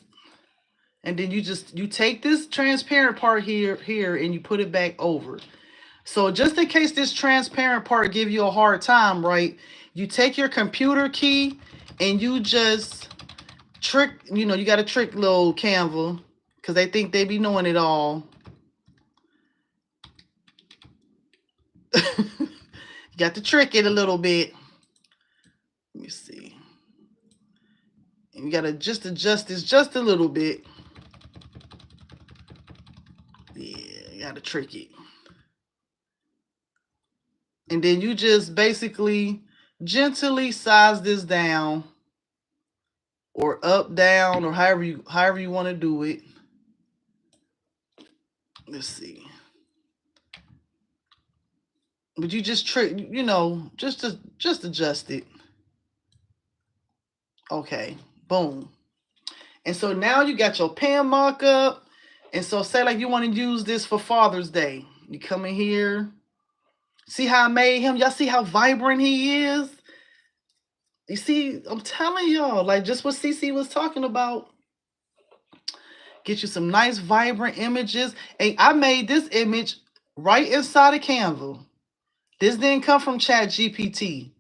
And then you take this transparent part here, and you put it back over. So just in case this transparent part give you a hard time, right? You take your computer key and you just trick, you know, you got to trick little Canva because they think they be knowing it all. You got to trick it a little bit. Let me see. You got to just adjust this just a little bit. Yeah, you got to trick it. And then you just basically gently size this down or up, down, or however you want to do it. Let's see. But you just trick, you know, just adjust it. Okay, boom. And so now you got your pen markup. And so say like you want to use this for Father's Day. You come in here. See how I made him? Y'all see how vibrant he is? You see, I'm telling y'all, like just what CC was talking about. Get you some nice vibrant images. And I made this image right inside of Canva. This didn't come from Chat GPT.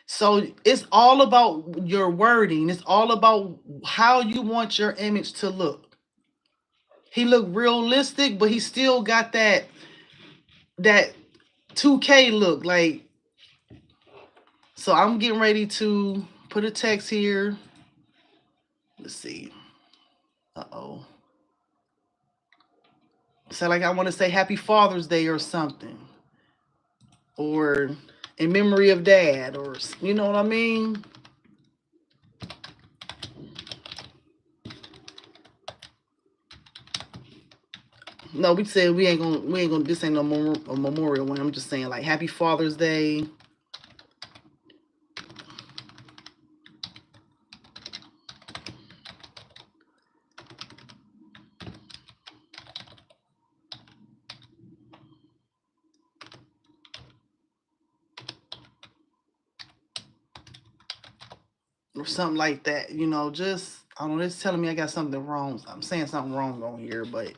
So it's all about your wording. It's all about how you want your image to look. He looked realistic, but he still got that 2K look. Like, so I'm getting ready to put a text here. Let's see. Uh-oh. So like I want to say Happy Father's Day or something. Or in memory of Dad, or you know what I mean? No, we said we ain't gonna this ain't no more a memorial one. I'm just saying like Happy Father's Day. Or something like that, you know, just I don't know, it's telling me I got something wrong. I'm saying something wrong on here, but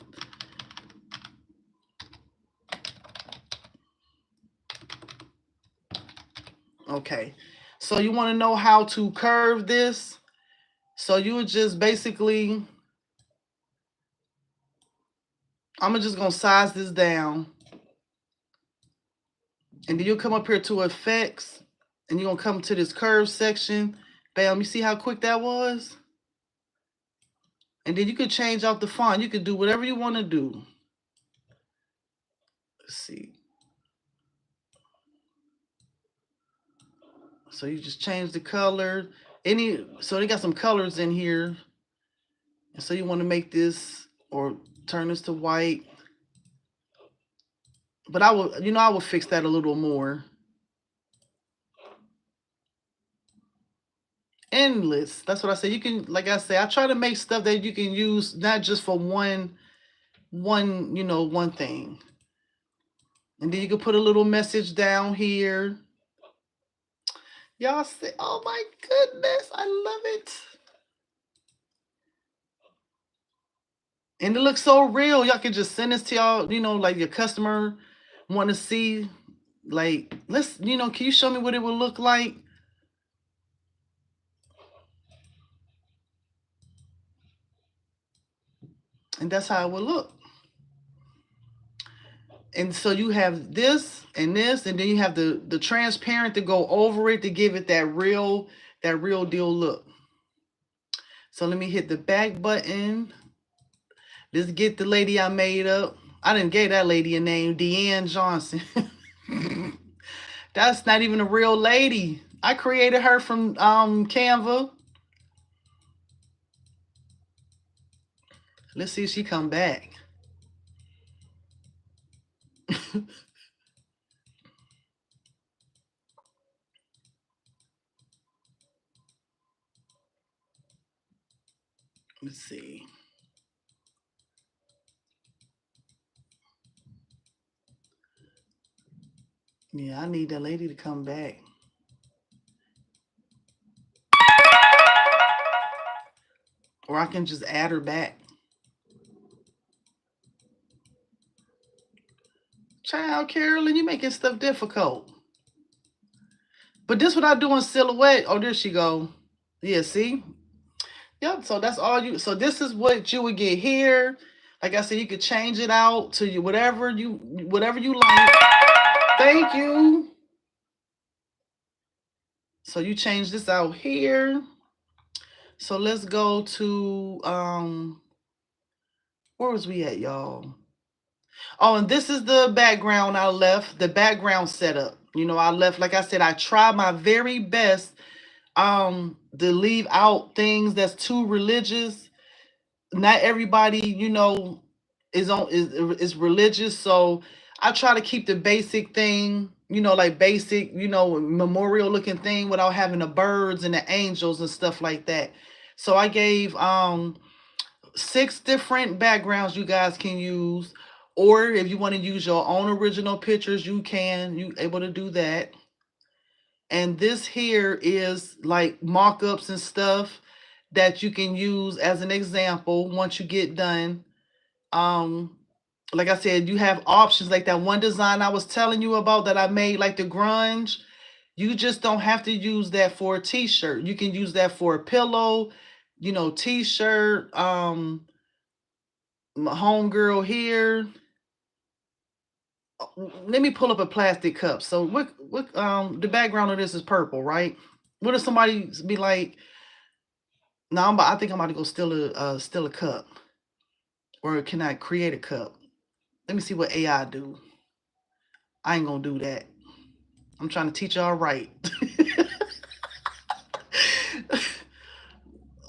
okay. So you want to know how to curve this? So you would just basically, I'm just gonna size this down. And then you'll come up here to effects and you're gonna come to this curve section. Bam, you see how quick that was? And then you could change out the font. You could do whatever you want to do. Let's see. So you just change the color. So they got some colors in here. And so you want to make this or turn this to white. But I will fix that a little more. Endless. That's what I say. You can, like I say, I try to make stuff that you can use not just for one thing. And then you can put a little message down here. Y'all say, oh my goodness, I love it. And it looks so real. Y'all can just send this to y'all, like your customer want to see, like, can you show me what it would look like? And that's how it would look. And so you have this, and then you have the transparent to go over it to give it that real deal look. So let me hit the back button. Let's get the lady I made up. I didn't give that lady a name, Deanne Johnson. That's not even a real lady. I created her from Canva. Let's see if she come back. Let's see. Yeah, I need that lady to come back. Or I can just add her back. Child, Carolyn, you making stuff difficult. But this what I do in silhouette. Oh, there she go. Yeah, see? Yep, so that's all you. So this is what you would get here. Like I said, you could change it out to you whatever you like. Thank you. So you change this out here. So let's go to where was we at, y'all? Oh, and this is the background I left, the background setup. You know, I left, like I said, I try my very best to leave out things that's too religious. Not everybody, you know, is religious, so I try to keep the basic thing, you know, like basic, you know, memorial looking thing without having the birds and the angels and stuff like that. So I gave 6 different backgrounds you guys can use, or if you want to use your own original pictures, you able to do that. And this here is like mock-ups and stuff that you can use as an example once you get done. Like I said, you have options like that one design I was telling you about that I made, like the grunge. You just don't have to use that for a t-shirt. You can use that for a pillow, you know, t-shirt. My homegirl here. Let me pull up a plastic cup. So what the background of this is purple, right? What if somebody be like, no, I think I'm about to go steal a cup. Or can I create a cup? Let me see what AI do. I ain't gonna do that. I'm trying to teach y'all right.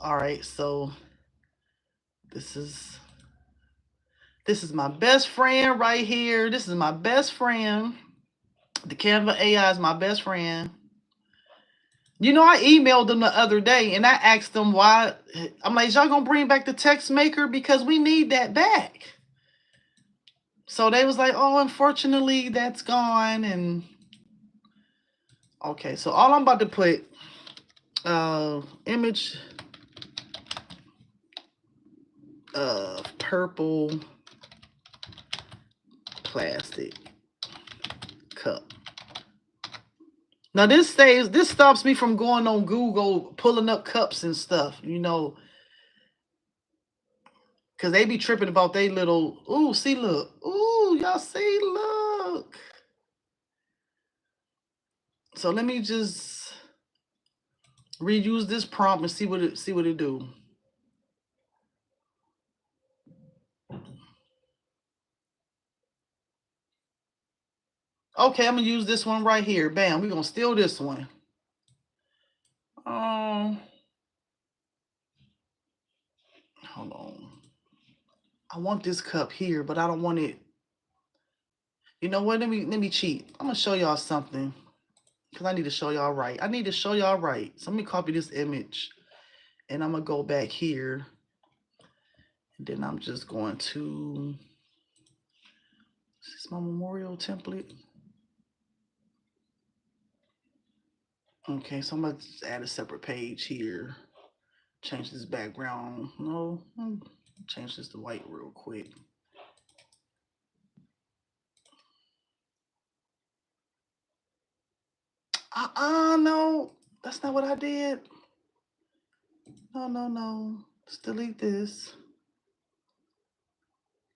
All right, so this is my best friend right here. This is my best friend. The Canva AI is my best friend. You know, I emailed them the other day and I asked them why. I'm like, is y'all gonna bring back the text maker? Because we need that back. So they was like, oh, unfortunately, that's gone. And okay, so all I'm about to put image of purple plastic cup. Now this stops me from going on Google, pulling up cups and stuff, you know, because they be tripping about they little, ooh, see, look, ooh, y'all see, look. So let me just reuse this prompt and see what it do. Okay, I'm gonna use this one right here. Bam, we're gonna steal this one. Hold on. I want this cup here, but I don't want it. You know what? Let me cheat. I'm gonna show y'all something. Because I need to show y'all right. I need to show y'all right. So let me copy this image. And I'm gonna go back here. And then I'm just going to, is this my memorial template? Okay, so I'm gonna just add a separate page here. Change this background. No, change this to white real quick. No, that's not what I did. No. Let's delete this.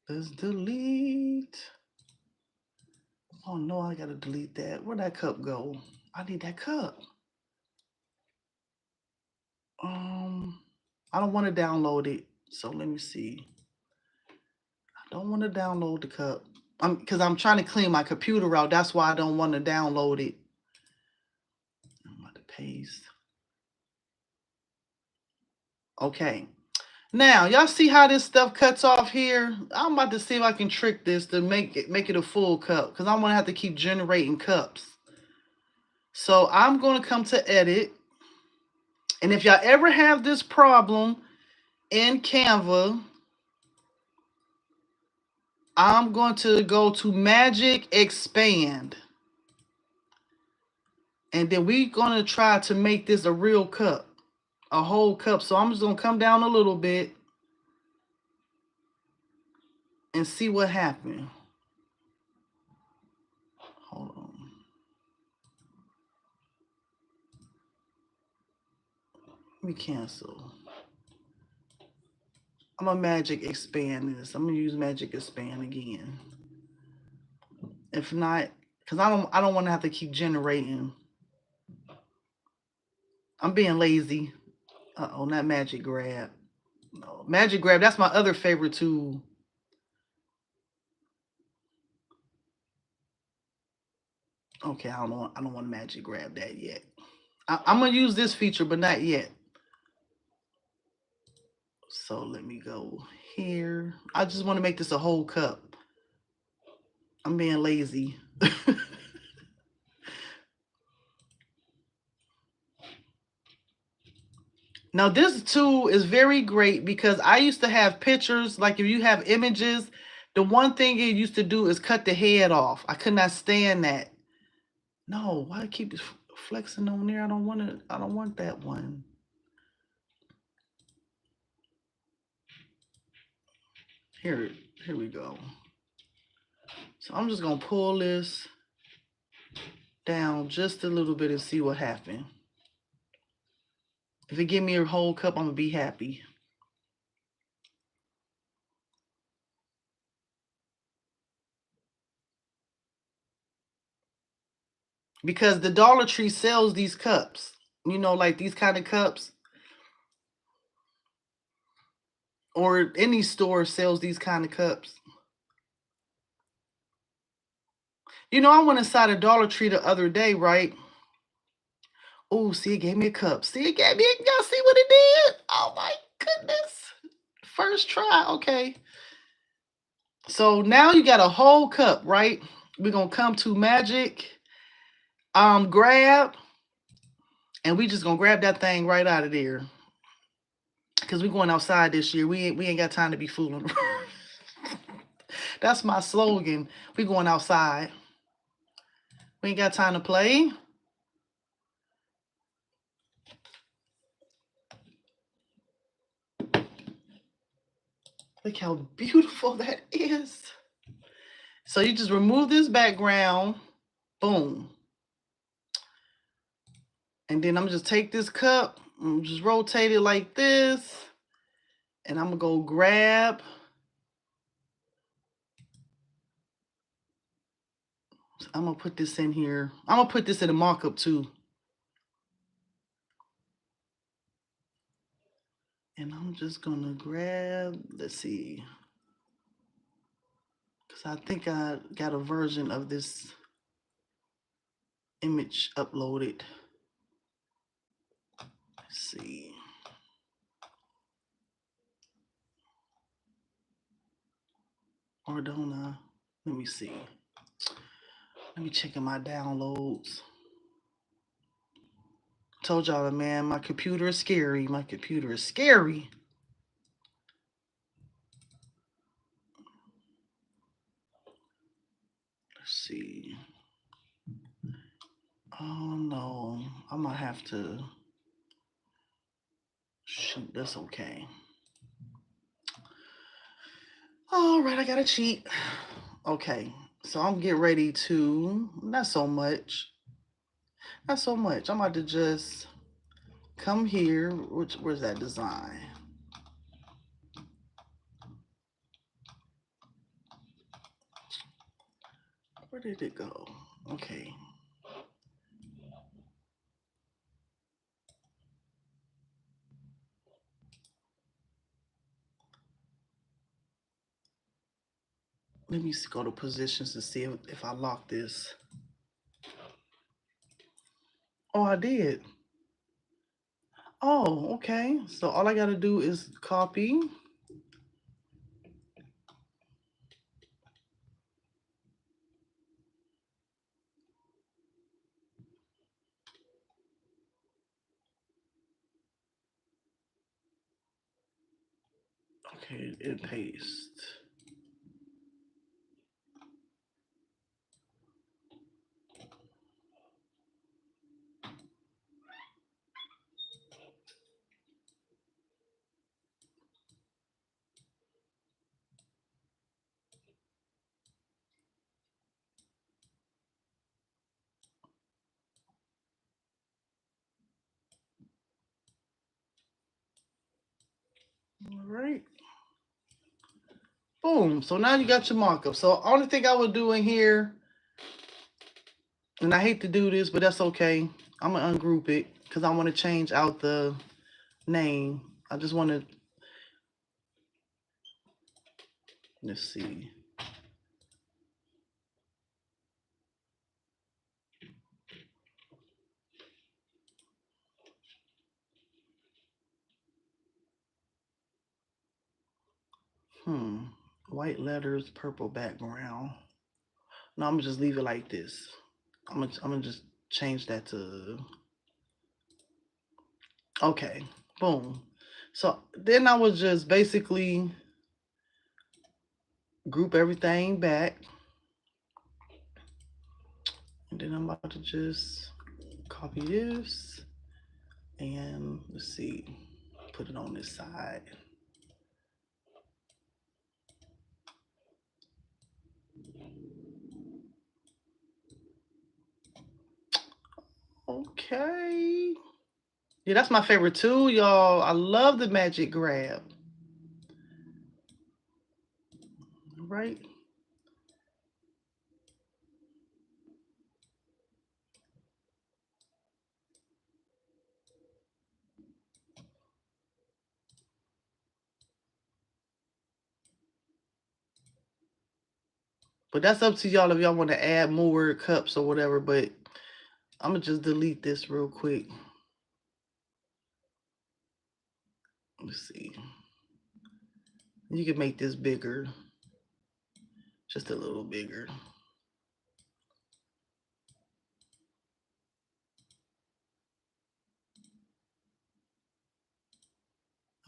Let's delete. Oh no, I gotta delete that. Where'd that cup go? I need that cup. I don't want to download it. So let me see. I don't want to download the cup. Because I'm trying to clean my computer out. That's why I don't want to download it. I'm about to paste. Okay. Now, y'all see how this stuff cuts off here? I'm about to see if I can trick this to make it a full cup. Because I'm going to have to keep generating cups. So I'm going to come to edit. And if y'all ever have this problem in Canva, I'm going to go to Magic Expand. And then we're going to try to make this a real cup. A whole cup. So I'm just going to come down a little bit and see what happened. me cancel. I'm gonna magic expand this. I'm gonna use magic expand again. If not, because I don't want to have to keep generating. I'm being lazy. Uh-oh, not magic grab. No, magic grab, that's my other favorite tool. Okay, I don't want to magic grab that yet. I'm gonna use this feature, but not yet. So let me go here. I just want to make this a whole cup. I'm being lazy. Now this tool is very great because I used to have pictures, like if you have images, the one thing it used to do is cut the head off. I could not stand that. No, why keep flexing on there? I don't want that one. Here we go. So I'm just gonna pull this down just a little bit and see what happened. If it give me a whole cup, I'm gonna be happy. Because the Dollar Tree sells these cups. You know, like these kind of cups. Or any store sells these kind of cups. You know, I went inside a Dollar Tree the other day, right? Oh, see, it gave me a cup. See, it gave me, y'all see what it did? Oh my goodness. First try, okay. So now you got a whole cup, right? We're gonna come to magic, grab, and we just gonna grab that thing right out of there. Cause we going outside this year. We ain't got time to be fooling. That's my slogan. We going outside. We ain't got time to play. Look how beautiful that is. So you just remove this background, boom. And then I'm gonna just take this cup and just rotate it like this. And I'm gonna go grab. I'm gonna put this in here. I'm gonna put this in a markup too. And I'm just gonna grab, let's see. Cause I think I got a version of this image uploaded. Let's see. Or don't I? Let me see. Let me check in my downloads. Told y'all, man, my computer is scary. My computer is scary. Let's see. Oh no, I might have to. Shoot, that's okay. All right, I gotta cheat. Okay, so I'm getting ready to, not so much. Not so much. I'm about to just come here. Where's that design? Where did it go? Okay. Let me go to positions to see if I lock this. Oh, I did. Oh, okay. So all I gotta do is copy. Okay, and paste. All right. Boom. So now you got your markup. So only thing I would do in here, and I hate to do this, but that's okay. I'm going to ungroup it because I want to change out the name. I just want to, let's see. White letters, purple background. No, I'm gonna just leave it like this. I'm gonna just change that to, okay, boom. So then I would just basically group everything back. And then I'm about to just copy this and let's see, put it on this side. Okay. Yeah, that's my favorite tool, y'all. I love the magic grab. Right? But that's up to y'all if y'all want to add more cups or whatever. But I'm going to just delete this real quick. Let's see. You can make this bigger. Just a little bigger.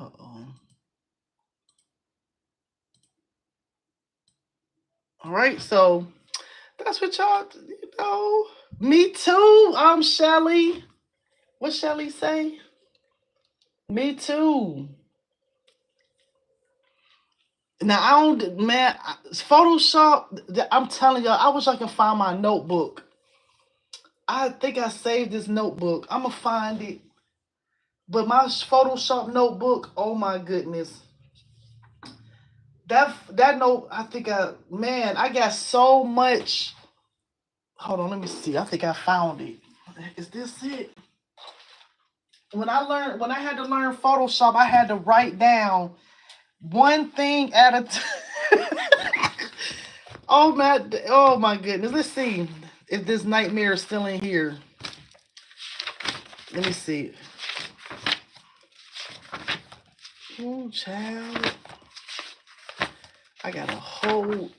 Uh-oh. All right, so that's what y'all, you know. Me too, Shelly. What Shelly say? Me too. Now, I don't, man, Photoshop, I'm telling y'all, I wish I could find my notebook. I think I saved this notebook. I'm going to find it. But my Photoshop notebook, oh my goodness. That note, I think I got so much. Hold on, let me see. I think I found it. Is this it? When I had to learn Photoshop, I had to write down one thing at a time. Oh my goodness. Let's see if this nightmare is still in here. Let me see. Oh, child. I got a whole.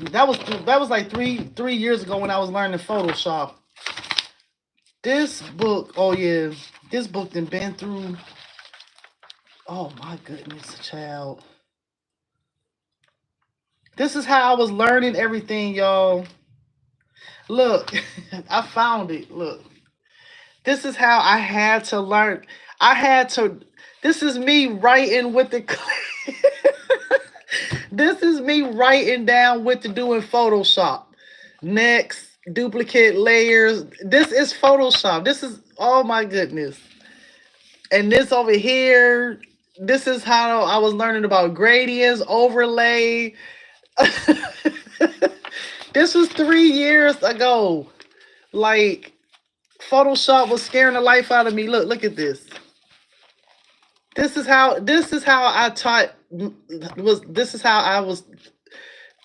That was like three years ago when I was learning Photoshop. This book, oh yeah, this book done been through. Oh my goodness, child. This is how I was learning everything, y'all. Look, I found it. Look, this is how I had to learn. This is me writing with the. This is me writing down what to do in Photoshop. Next, duplicate layers. This is Photoshop. This is, oh my goodness. And this over here, this is how I was learning about gradients, overlay. This was 3 years ago. Like, Photoshop was scaring the life out of me. Look at this. This is how I taught. This is how I was.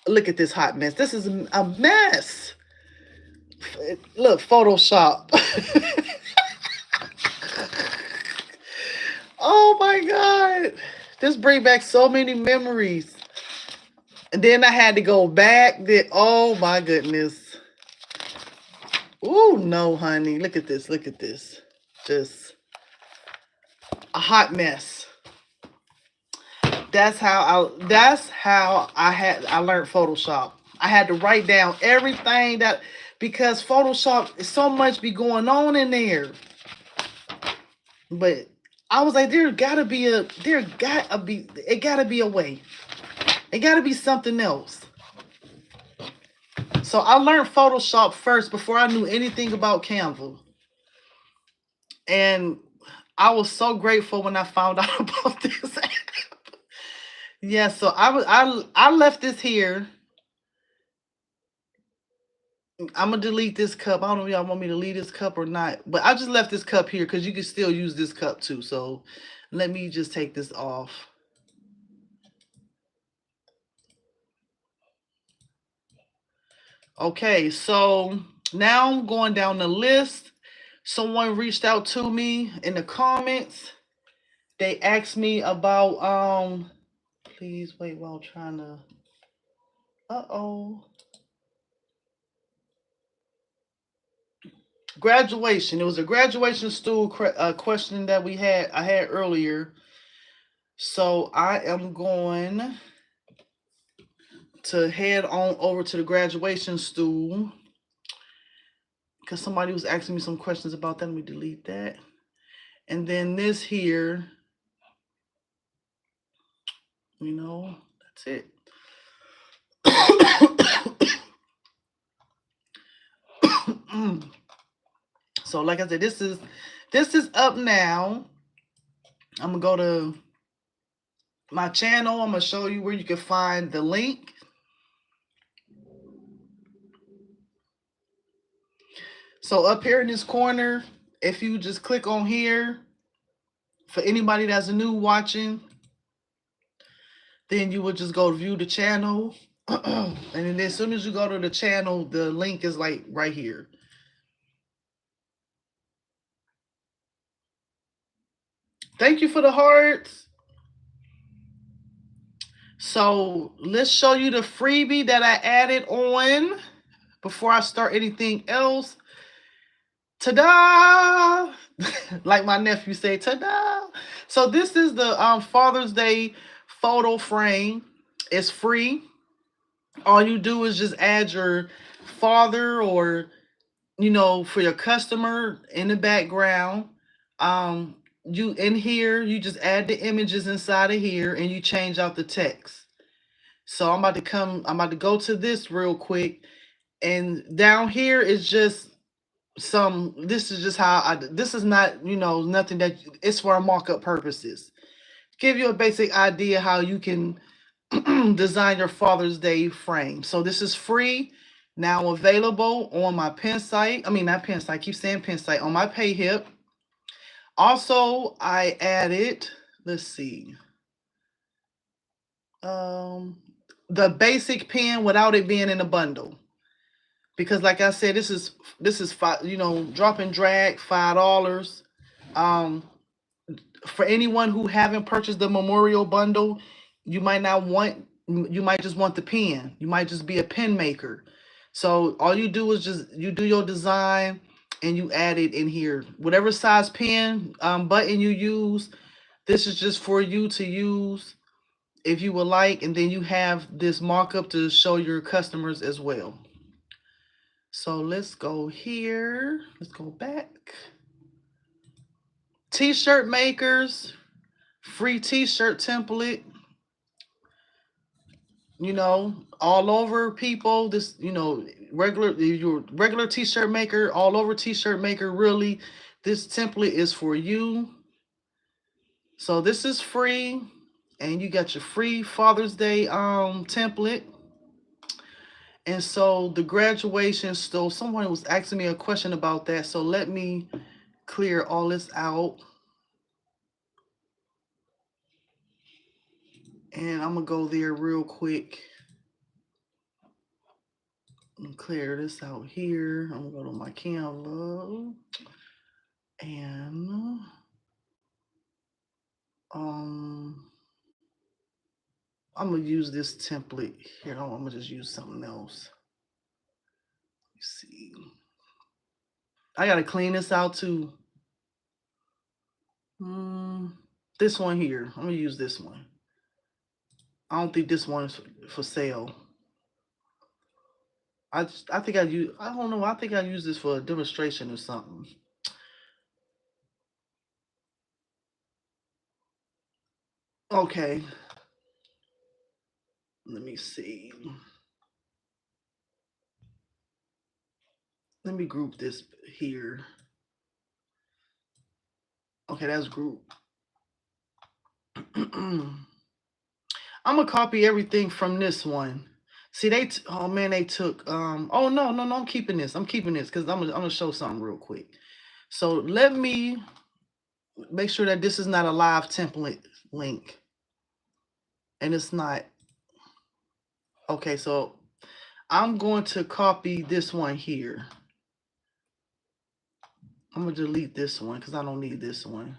Look at this hot mess. This is a mess. Look, Photoshop. Oh my God. This brings back so many memories. And then I had to go back. Oh my goodness. Oh no, honey. Look at this. Look at this. Just a hot mess. That's how I learned Photoshop. I had to write down everything because Photoshop is so much be going on in there. But I was like, it gotta be a way. It gotta be something else. So I learned Photoshop first before I knew anything about Canva. And I was so grateful when I found out about this. Yeah, so I left this here. I'm gonna delete this cup. I don't know if y'all want me to leave this cup or not, but I just left this cup here because you can still use this cup too. So let me just take this off. Okay, so now I'm going down the list. Someone reached out to me in the comments. They asked me about please wait while I'm trying to graduation. It was a graduation stool question that I had earlier. So I am going to head on over to the graduation stool because somebody was asking me some questions about that. Let me delete that. And then this here, that's it. So like I said, this is up now. I'm gonna go to my channel. I'm gonna show you where you can find the link. So up here in this corner, if you just click on here, for anybody that's new watching, then you would just go view the channel. And then as soon as you go to the channel, the link is like right here. Thank you for the hearts. So let's show you the freebie that I added on before I start anything else. Ta-da! Like my nephew say, ta-da! So this is the Father's Day photo frame. It's free. All you do is just add your father or, for your customer in the background. You in here, you just add the images inside of here and you change out the text. So I'm about to go to this real quick. And down here is just this is just how this is not, nothing that it's for markup purposes. Give you a basic idea how you can design your Father's Day frame. So this is free, now available on my pen site. I mean, not pen site, I keep saying pen site, on my PayHip. Also, I added, let's see, the basic pen without it being in a bundle. Because like I said, this is five, drop and drag, $5. For anyone who haven't purchased the memorial bundle, you might just want the pen. You might just be a pen maker. So all you do is you do your design and you add it in here. Whatever size pen button you use, this is just for you to use if you would like. And then you have this markup to show your customers as well. So let's go here. Let's go back. T-shirt makers, free t-shirt template. All over people. This, your regular t-shirt maker, all over t-shirt maker, really. This template is for you. So this is free. And you got your free Father's Day template. And so the graduation still, someone was asking me a question about that. So let me clear all this out. And I'm gonna go there real quick and clear this out here. I'm gonna go to my Canva and I'm gonna use this template here. I'm gonna just use something else. Let me see. I gotta clean this out too. This one here. I'm gonna use this one. I don't think this one is for sale. I think I don't know. I think I use this for a demonstration or something. Okay. Let me see. Let me group this here. Okay, that's group. I'm I'm gonna copy everything from this one. See, oh man, they took oh no, I'm keeping this. I'm keeping this because I'm gonna show something real quick. So let me make sure that this is not a live template link. And it's not. Okay, so I'm going to copy this one here. I'm gonna delete this one because I don't need this one.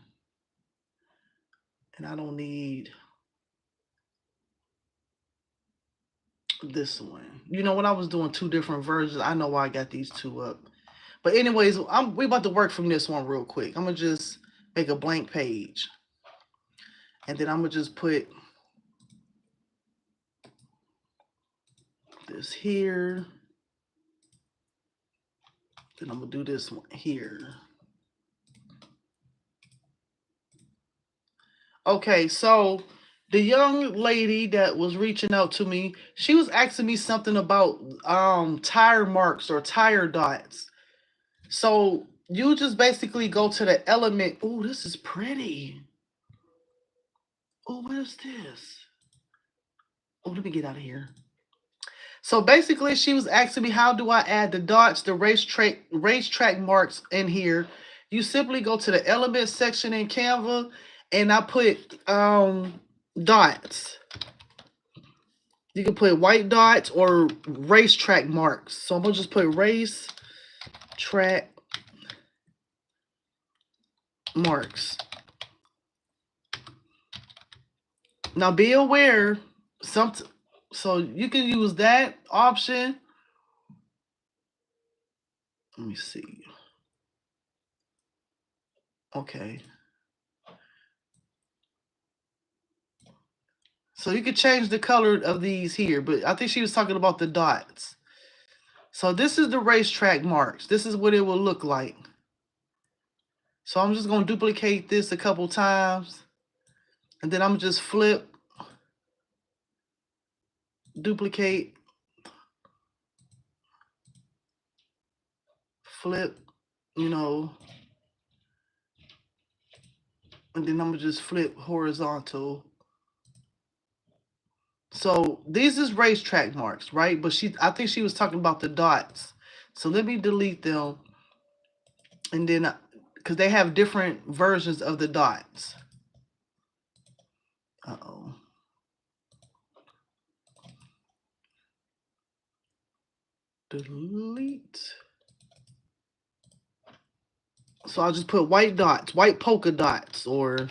And I don't need this one. You know, when I was doing 2 different versions, I know why I got these 2 up. But anyways, we about to work from this one real quick. I'm gonna just make a blank page. And then I'm gonna just put this here. Then I'm gonna do this one here. Okay, so the young lady that was reaching out to me, she was asking me something about tire marks or tire dots. So you just basically go to the element. Oh, this is pretty. Oh, what is this? Oh, let me get out of here. So basically, she was asking me, how do I add the dots, the racetrack marks in here? You simply go to the element section in Canva, and I put dots. You can put white dots or racetrack marks. So I'm gonna just put racetrack marks. Now be aware, so you can use that option. Let me see. Okay. So you could change the color of these here, but I think she was talking about the dots. So this is the racetrack marks. This is what it will look like. So I'm just going to duplicate this a couple times. And then I'm just flip, duplicate, flip, you know. And then I'm going to just flip horizontal. So these is racetrack marks, right? But I think she was talking about the dots. So let me delete them. And then, because they have different versions of the dots. Uh-oh. Delete. So I'll just put white dots, white polka dots, or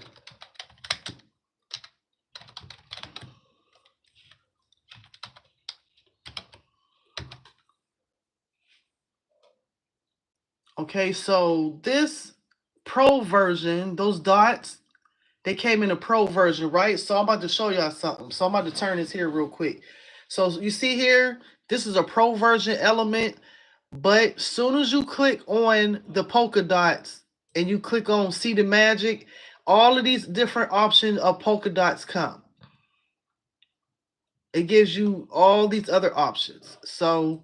okay, so this pro version, those dots, they came in a pro version, right? So I'm about to show y'all something. So I'm about to turn this here real quick. So you see here, this is a pro version element, but soon as you click on the polka dots and you click on see the magic, all of these different options of polka dots come. It gives you all these other options. So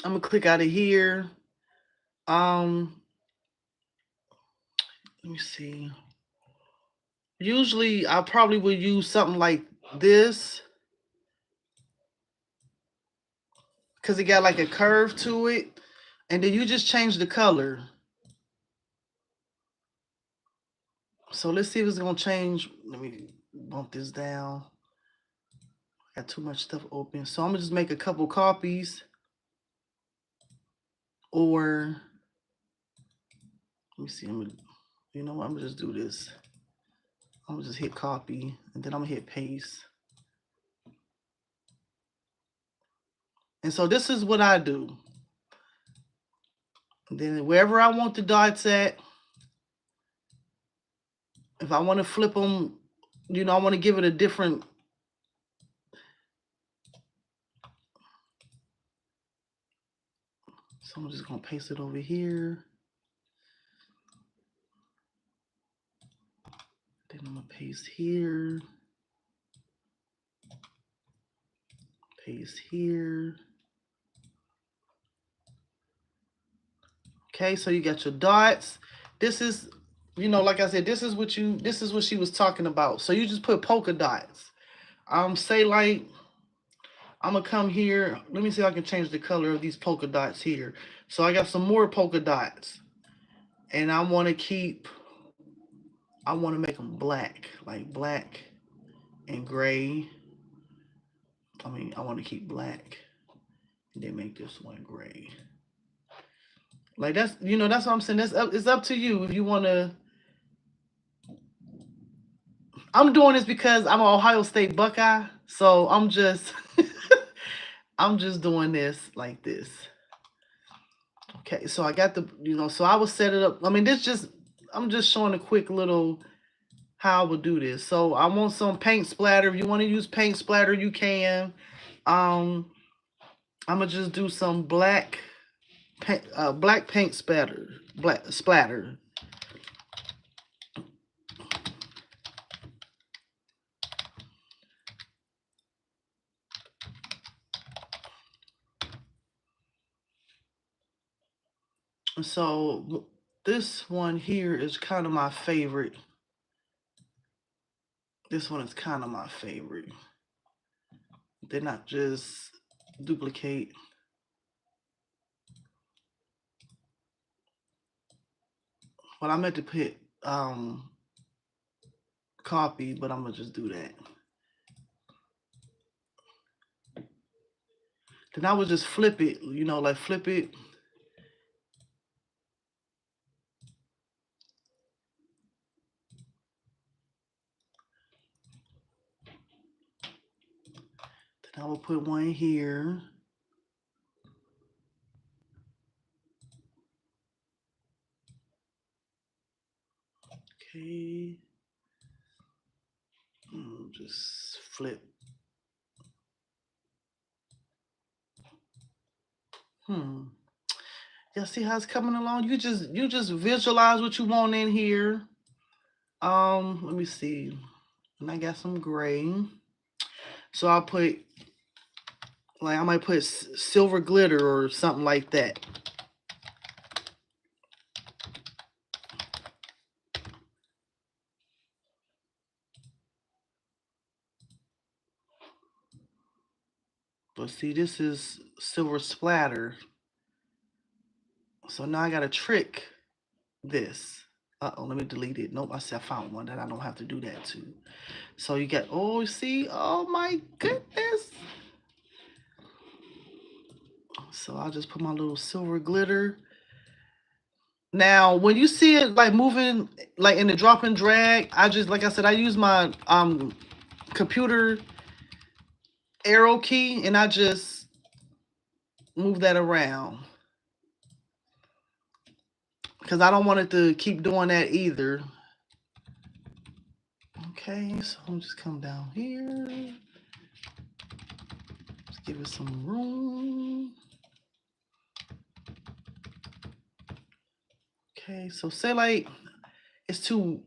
I'm gonna click out of here. Let me see. Usually I probably would use something like this because it got like a curve to it. And then you just change the color. So let's see if it's gonna change. Let me bump this down. I got too much stuff open. So I'm gonna just make a couple copies. Or let me see. You know what? I'm gonna just do this. I'm gonna just hit copy and then I'm gonna hit paste. And so this is what I do. And then wherever I want the dots at, if I want to flip them, you know, I want to give it a different. So I'm just gonna paste it over here. Then I'm gonna paste here. Paste here. Okay, so you got your dots. This is, you know, like I said, this is what she was talking about. So you just put polka dots. Say like I'm gonna come here. Let me see if I can change the color of these polka dots here. So I got some more polka dots, and I want to keep. I want to make them black, like black and gray. I mean, I want to keep black, and then make this one gray. Like that's that's what I'm saying. That's up. It's up to you if you want to. I'm doing this because I'm an Ohio State Buckeye, so I'm just I'm just doing this like this. Okay, so I got the so I will set it up. I mean, I'm just showing a quick little how I would do this. So I want some paint splatter. If you want to use paint splatter, you can. Um, I'm gonna just do some black paint splatter. So this one here is kind of my favorite. This one is kind of my favorite. They're not just duplicate. Well, I meant to put copy, but I'm gonna just do that. Then I would just flip it, like flip it. Then I will put one here. Okay. Just flip. Y'all see how it's coming along? You just visualize what you want in here. Let me see. And I got some gray. So I'll put I might put silver glitter or something like that. But see, this is silver splatter. So now I got to trick this. Uh-oh, let me delete it. Nope, I found one that I don't have to do that to. So you got, see? Oh my goodness. So I'll just put my little silver glitter. Now, when you see it like moving like in the drop and drag, like I said, I use my computer arrow key and I just move that around. Because I don't want it to keep doing that either. Okay, so I'm just come down here. Just give it some room. Okay, so say like it's too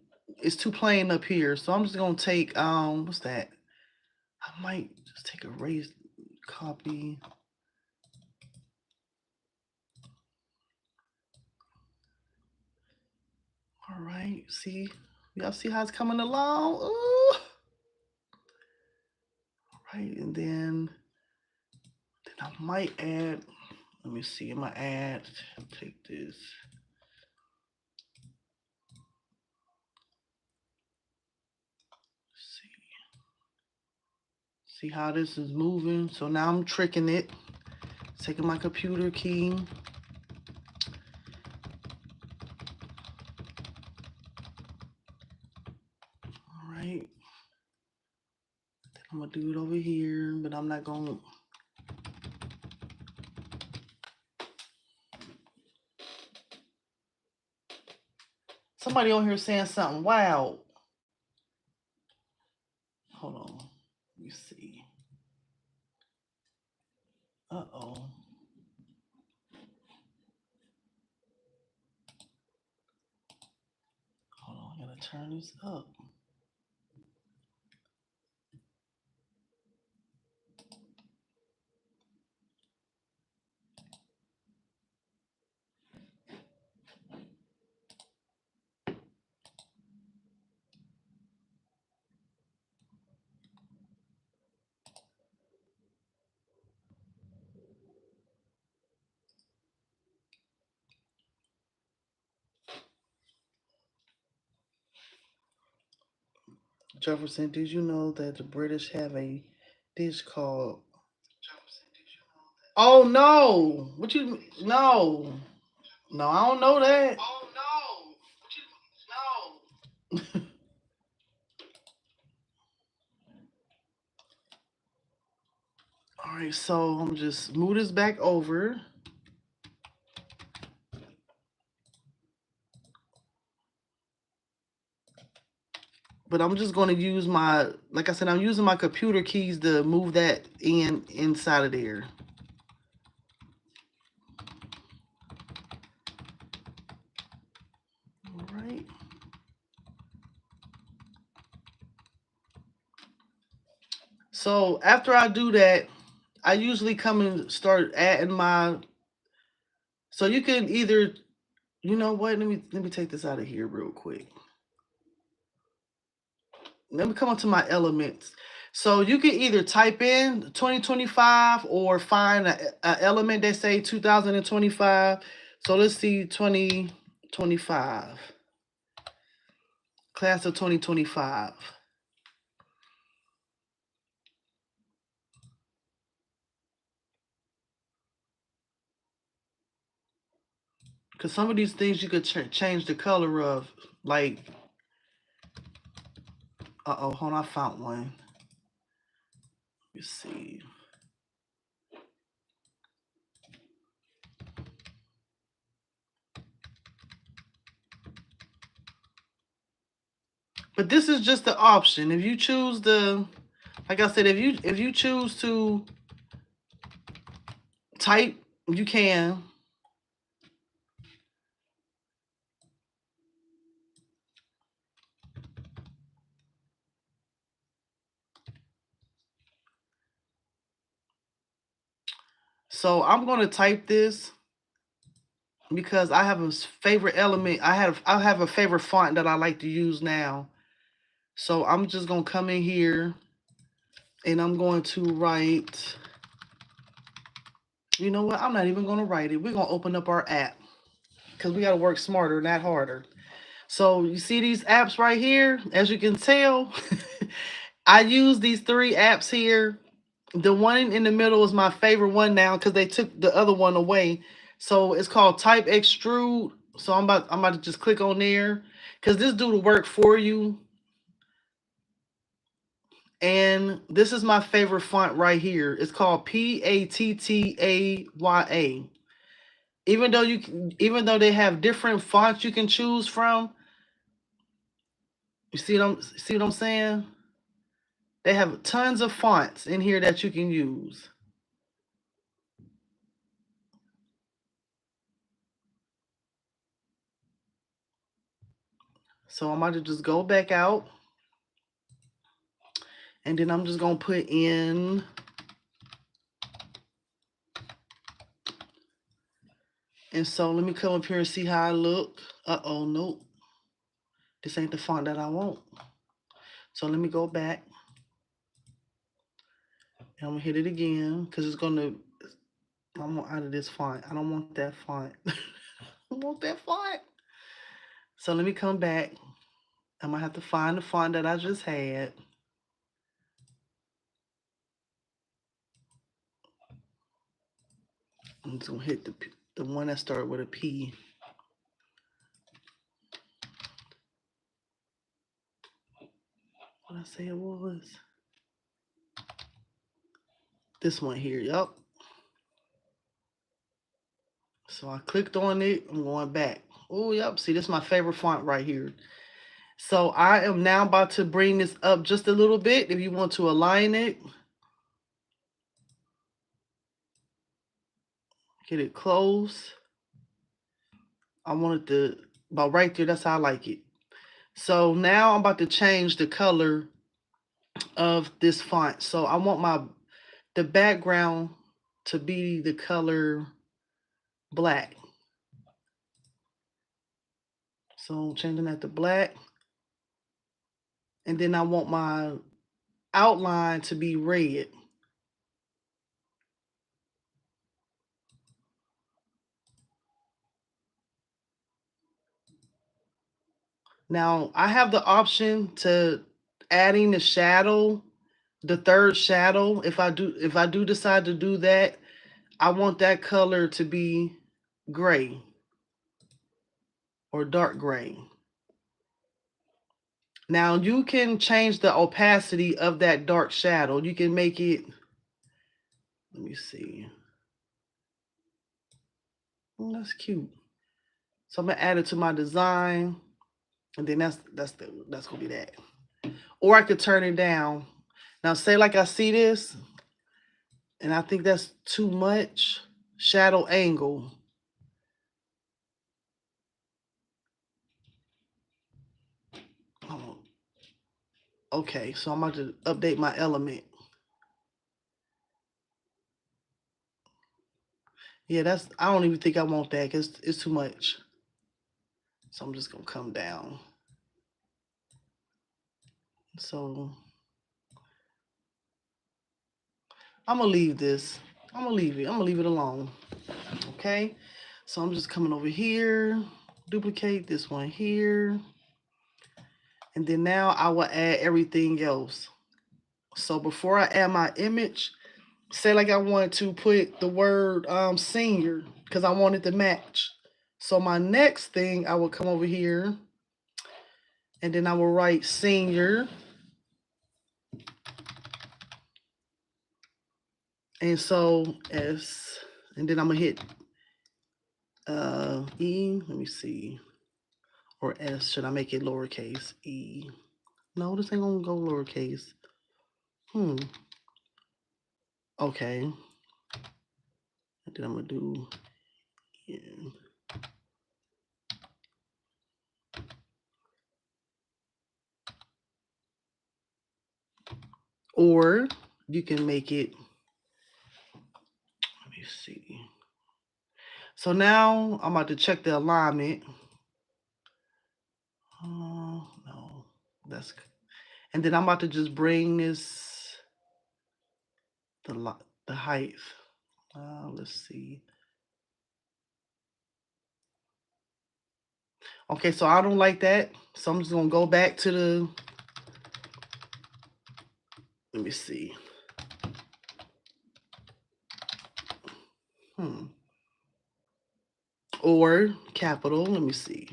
plain up here. So I'm just gonna take what's that? I might just take a raised copy. All right, see, y'all see how it's coming along? Ooh. All right, and then I might add. Let me see. I'm gonna add. Take this. See how this is moving? So now I'm tricking it. Taking my computer key. All right. Then I'm gonna do it over here, but I'm not gonna. Somebody on here saying something. Wow. Hold on. Let me see. Uh-oh. Hold on, I gotta turn this up. Jefferson, did you know that the British have a dish called? Oh no! What you? No, no, I don't know that. Oh no! What you? No. All right, so I'm just move this back over. But I'm just going to use my, like I said, I'm using my computer keys to move that inside of there. All right. So after I do that, I usually come and start adding my. So you can either, you know what? Let me take this out of here real quick. Let me come on to my elements. So you can either type in 2025 or find a element that say 2025. So let's see 2025, class of 2025. Because some of these things you could change the color of, like, hold on, I found one. Let's see. But this is just the option. If you choose the, like I said, if you choose to type, you can. So I'm going to type this because I have a favorite element. I have a favorite font that I like to use now. So I'm just going to come in here and I'm going to write. You know what? I'm not even going to write it. We're going to open up our app because we got to work smarter, not harder. So you see these apps right here? As you can tell, I use these three apps here. The one in the middle is my favorite one now because they took the other one away. So it's called Type Extrude. So I'm about to just click on there because this do the work for you. And this is my favorite font right here. It's called Pattaya. Even though they have different fonts you can choose from, you see what I'm saying? They have tons of fonts in here that you can use. So I'm about to just go back out. And then I'm just going to put in. And so let me come up here and see how I look. Uh-oh, nope. This ain't the font that I want. So let me go back. And I'm going to hit it again because it's going to, I'm out of this font. I don't want that font. I don't want that font. So let me come back. I'm going to have to find the font that I just had. I'm just going to hit the one that started with a P. What did I say it was? This one here, yup. So I clicked on it. I'm going back. Oh, yep. See, this is my favorite font right here. So I am now about to bring this up just a little bit. If you want to align it, get it close. I want it to about right there. That's how I like it. So now I'm about to change the color of this font. So I want the background to be the color black. So changing that to black. And then I want my outline to be red. Now I have the option to adding the shadow, the third shadow, if I do decide to do that, I want that color to be gray or dark gray. Now you can change the opacity of that dark shadow. You can make it, let me see. That's cute. So I'm gonna add it to my design, and then that's gonna be that. Or I could turn it down. Now say like I see this, and I think that's too much shadow angle. Oh, okay, so I'm about to update my element. Yeah, that's, I don't even think I want that because it's too much. So I'm just gonna come down. So I'm gonna leave this. I'm gonna leave it. I'm gonna leave it alone. Okay. So I'm just coming over here, duplicate this one here. And then now I will add everything else. So before I add my image, say like I wanted to put the word senior because I wanted to match. So my next thing, I will come over here and then I will write senior. And so S, and then I'm gonna hit E, let me see, or S, should I make it lowercase E? No, this ain't gonna go lowercase. Okay. And then I'm gonna do, yeah. Or you can make it, let me see. So now I'm about to check the alignment. No, that's, and then I'm about to just bring this, the height. Let's see. Okay, so I don't like that. So I'm just gonna go back to the, let me see. Or capital, let me see.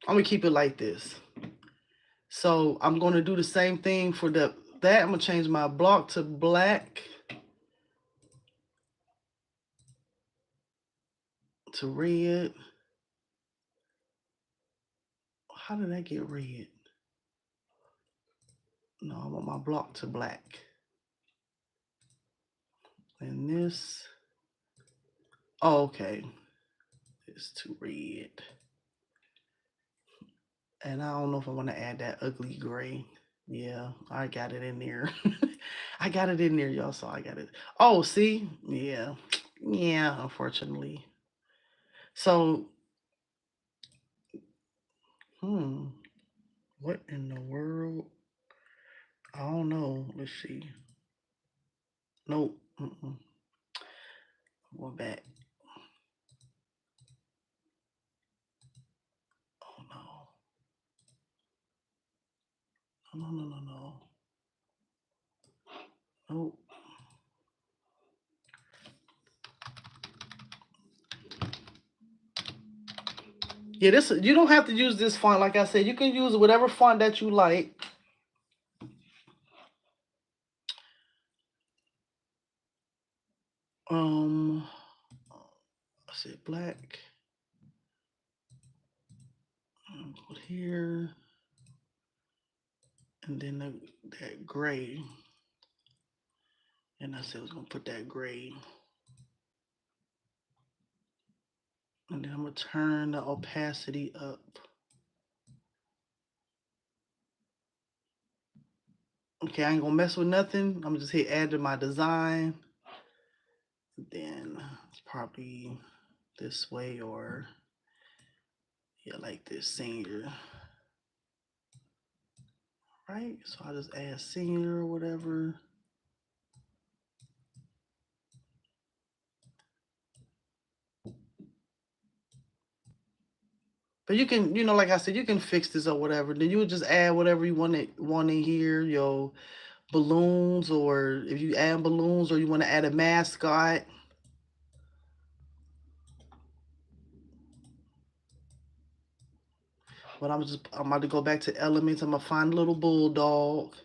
I'm gonna keep it like this. So I'm gonna do the same thing for that. I'm gonna change my block to black, to red. How did that get red? No, I want my block to black. And this, oh, okay, it's too red. And I don't know if I want to add that ugly gray. Yeah, I got it in there. I got it in there, y'all. So I got it. Oh, see? Yeah. Yeah, unfortunately. So, what in the world? I don't know. Let's see. Nope. We're back. Oh no. No. Nope. Yeah, this, you don't have to use this font. Like I said, you can use whatever font that you like. I said black. Put here, and then that gray. And I said I was gonna put that gray. And then I'm gonna turn the opacity up. Okay, I ain't gonna mess with nothing. I'm gonna just hit add to my design. Then it's probably this way, or yeah, like this, senior. Right? So I'll just add senior or whatever. But you can, like I said, you can fix this or whatever. Then you would just add whatever you want in here, your balloons, or if you add balloons or you want to add a mascot. But I'm about to go back to elements. I'm gonna find a little bulldog.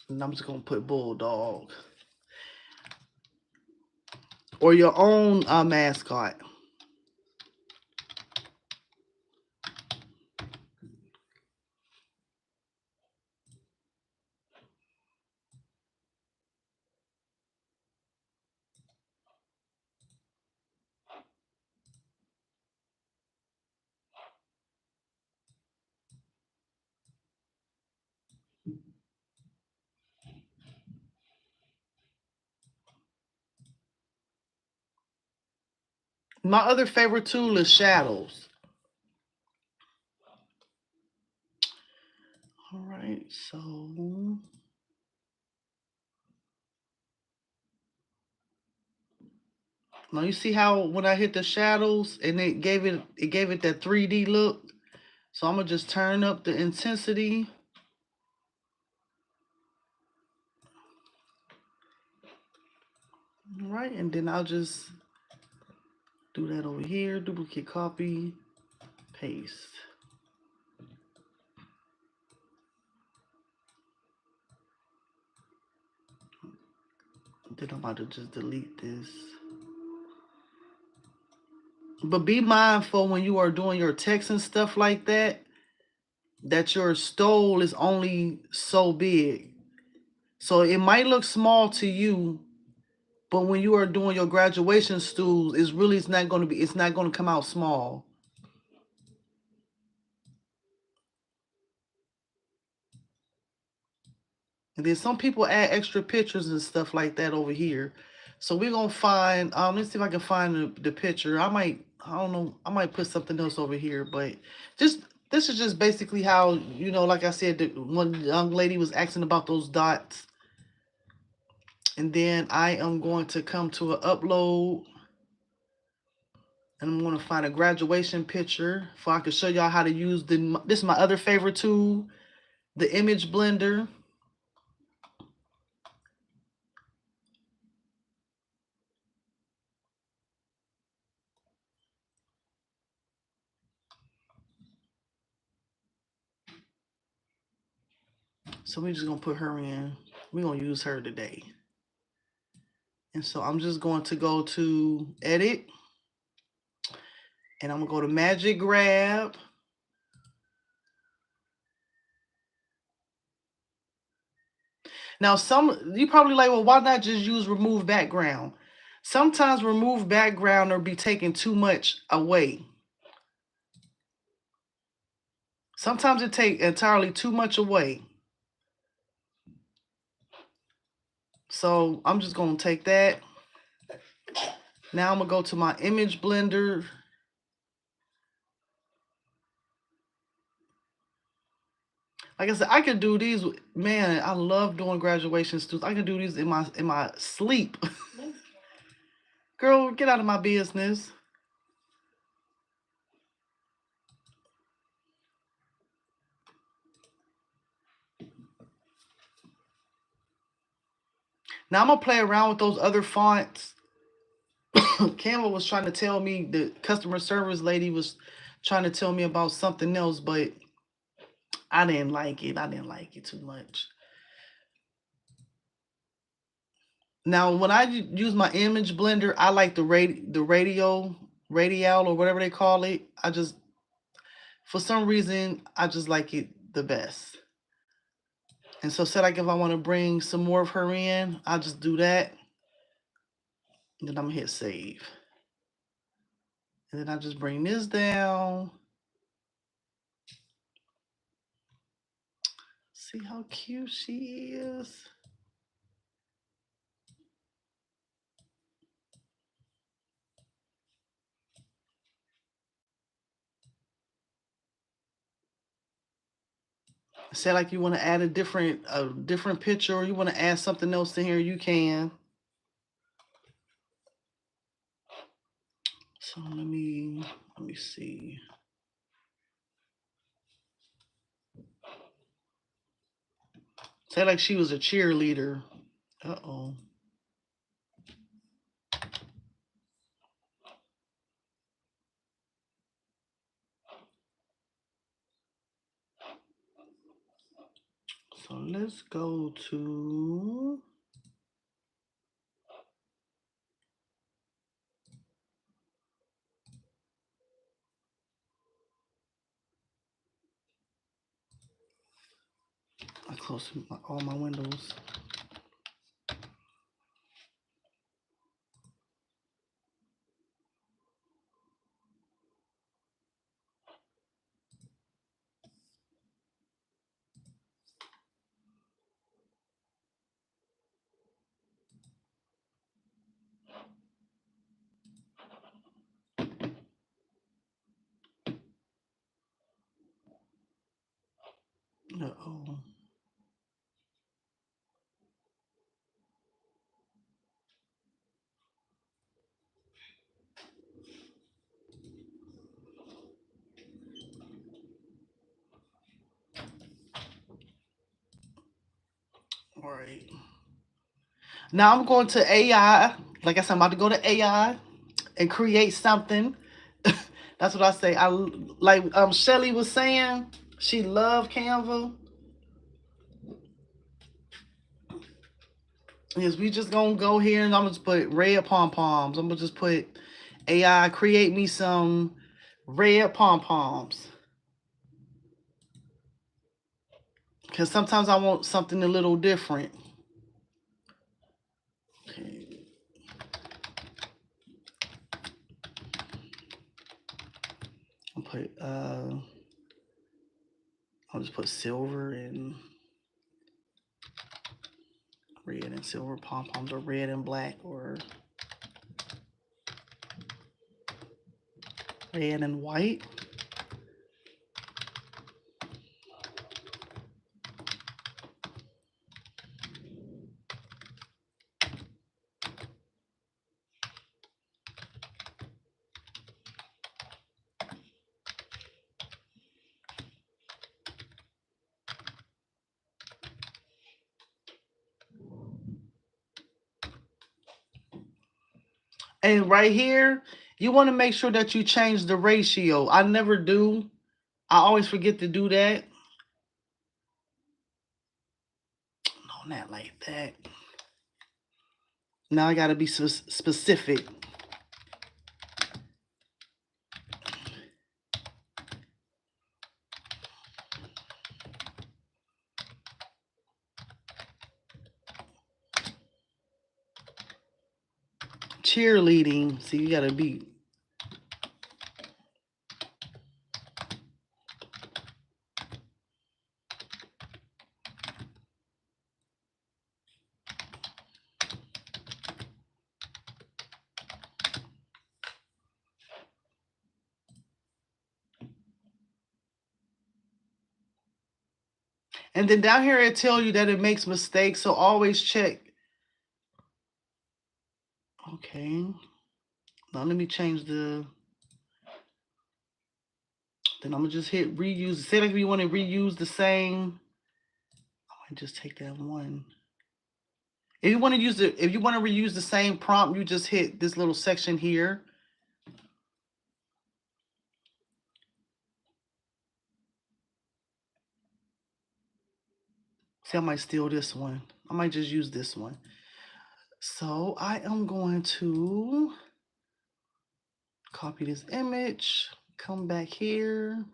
And I'm just gonna put bulldog. Or your own mascot. My other favorite tool is shadows. All right, so now you see how when I hit the shadows and it gave it that 3D look. So I'm gonna just turn up the intensity. All right, and then I'll just do that over here, duplicate, copy, paste. Then I'm about to just delete this. But be mindful when you are doing your text and stuff like that, that your stole is only so big. So it might look small to you, but when you are doing your graduation stools, it's not going to come out small. And then some people add extra pictures and stuff like that over here. So we're gonna find. Let's see if I can find the picture. I don't know. I might put something else over here, but just this is just basically how like I said, the one young lady was asking about those dots, and then I am going to come to an upload, and I'm going to find a graduation picture so I can show y'all how to use this is my other favorite tool, the image blender. So we're just gonna put her in. We're gonna use her today. And so I'm just going to go to edit, and I'm gonna go to magic grab. Now you probably like, well, why not just use remove background? Sometimes remove background or be taking too much away. Sometimes it take entirely too much away. So I'm just gonna take that. Now I'm gonna go to my image blender. Like I said, I could do these. Man, I love doing graduation students. I can do these in my sleep. Girl, get out of my business. Now I'm gonna play around with those other fonts. Canva was trying to tell me, the customer service lady was trying to tell me about something else, but I didn't like it. I didn't like it too much. Now, when I use my image blender, I like the radial or whatever they call it. For some reason, I just like it the best. And so, say like if I want to bring some more of her in, I'll just do that. And then I'm gonna hit save. And then I just bring this down. See how cute she is. Say like you want to add a different picture, or you want to add something else in here, you can. So let me see. Say like she was a cheerleader. Uh-oh. So let's go to I close all my windows. Uh-oh. All right. Now I'm going to AI. Like I said, I'm about to go to AI and create something. That's what I say. I like Shelly was saying, she loved Canva. Yes, we just gonna go here and I'm gonna just put red pom poms. I'm gonna just put AI create me some red pom poms. Because sometimes I want something a little different. Okay. I'll just put silver and red and silver pom poms, or red and black, or red and white. And right here, you want to make sure that you change the ratio. I never do. I always forget to do that. No, not like that. Now I got to be specific. Cheerleading. See, you got to be. And then down here, it tells you that it makes mistakes. So always check. Okay. Now let me change the. Then I'm going to just hit reuse. Say like if you want to reuse the same. I might just take that one. If you want to reuse the same prompt, you just hit this little section here. See, I might steal this one. I might just use this one. So I am going to copy this image, come back here.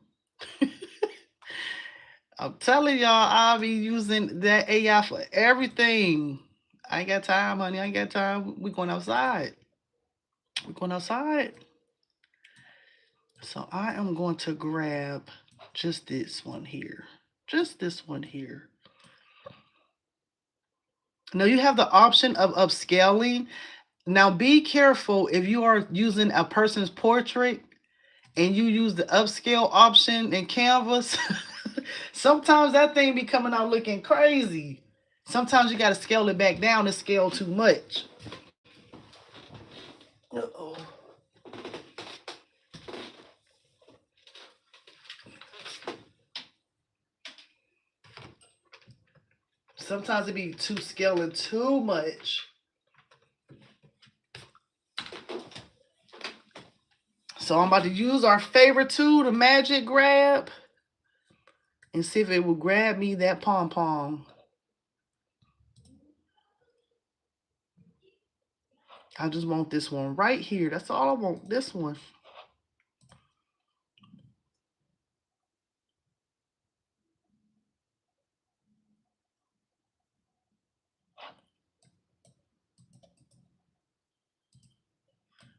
I'm telling y'all, I'll be using that AI for everything. I ain't got time, honey. I ain't got time. We're going outside. We're going outside. So I am going to grab just this one here. Just this one here. Now you have the option of upscaling. Now be careful if you are using a person's portrait and you use the upscale option in Canvas. Sometimes that thing be coming out looking crazy. Sometimes you got to scale it back down and scale too much. Uh-oh. Sometimes it be too scaling too much. So I'm about to use our favorite tool, the magic grab, and see if it will grab me that pom-pom. I just want this one right here. That's all I want, this one.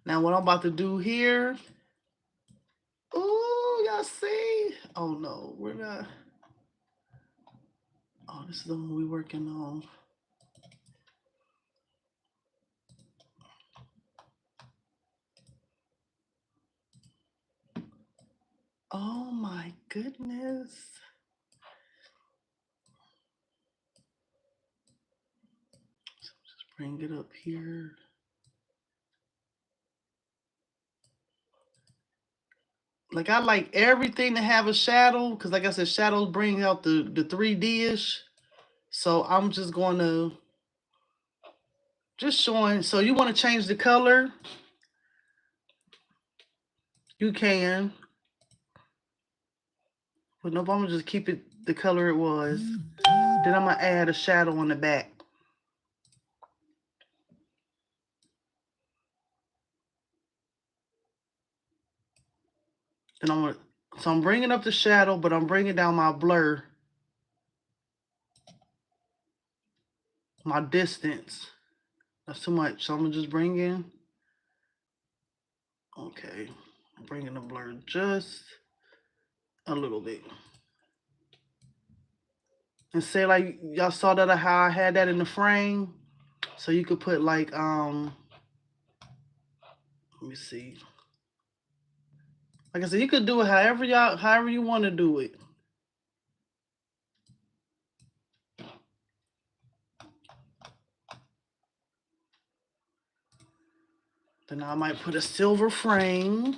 Now what I'm about to do here, ooh, y'all see? Oh no, we're not. Oh, this is the one we're working on. Oh my goodness. So just bring it up here. Like I like everything to have a shadow, because like I said, shadows bring out the 3D-ish. So I'm just going to, just showing. So you want to change the color, you can. But nope, I'm going to just keep it the color it was. Then I'm going to add a shadow on the back. Then so I'm bringing up the shadow, but I'm bringing down my blur, my distance. That's too much. So I'm gonna just bring in. Okay, I'm bringing the blur just a little bit. And say like y'all saw that how I had that in the frame, so you could put like let me see. Like I said, you could do it however you want to do it. Then I might put a silver frame.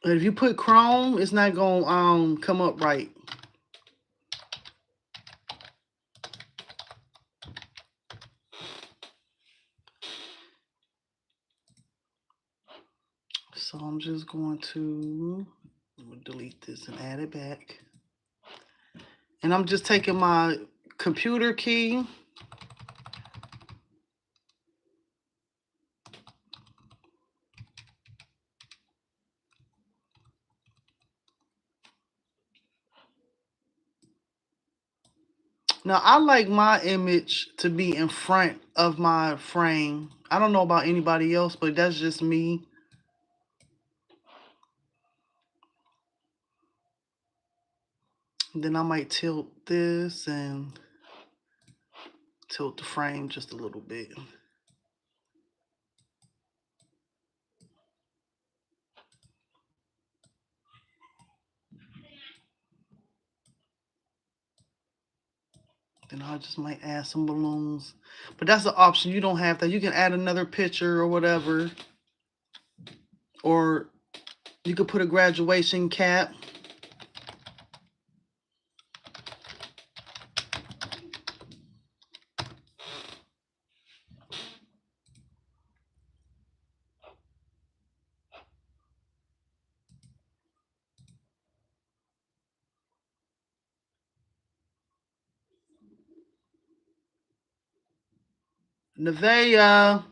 But if you put chrome, it's not gonna come up right. So I'm just going to delete this and add it back. And I'm just taking my computer key. Now, I like my image to be in front of my frame. I don't know about anybody else, but that's just me. Then I might tilt this and tilt the frame just a little bit. Then I just might add some balloons. But that's an option. You don't have that. You can add another picture or whatever. Or you could put a graduation cap. Nevaeh.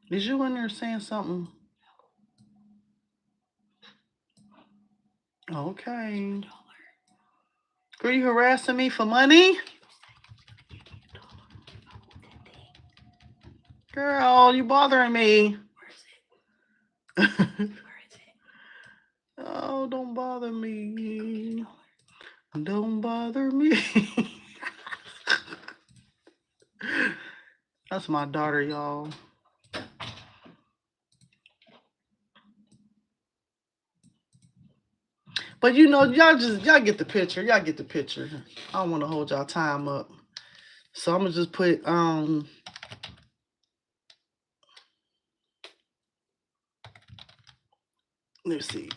Is you in there saying something? Okay. Girl, you harassing me for money? Girl, you bothering me. Where is it? Oh, don't bother me. Don't bother me. That's my daughter, y'all. But you know, y'all get the picture. Y'all get the picture. I don't want to hold y'all time up. So I'm gonna just put let's see.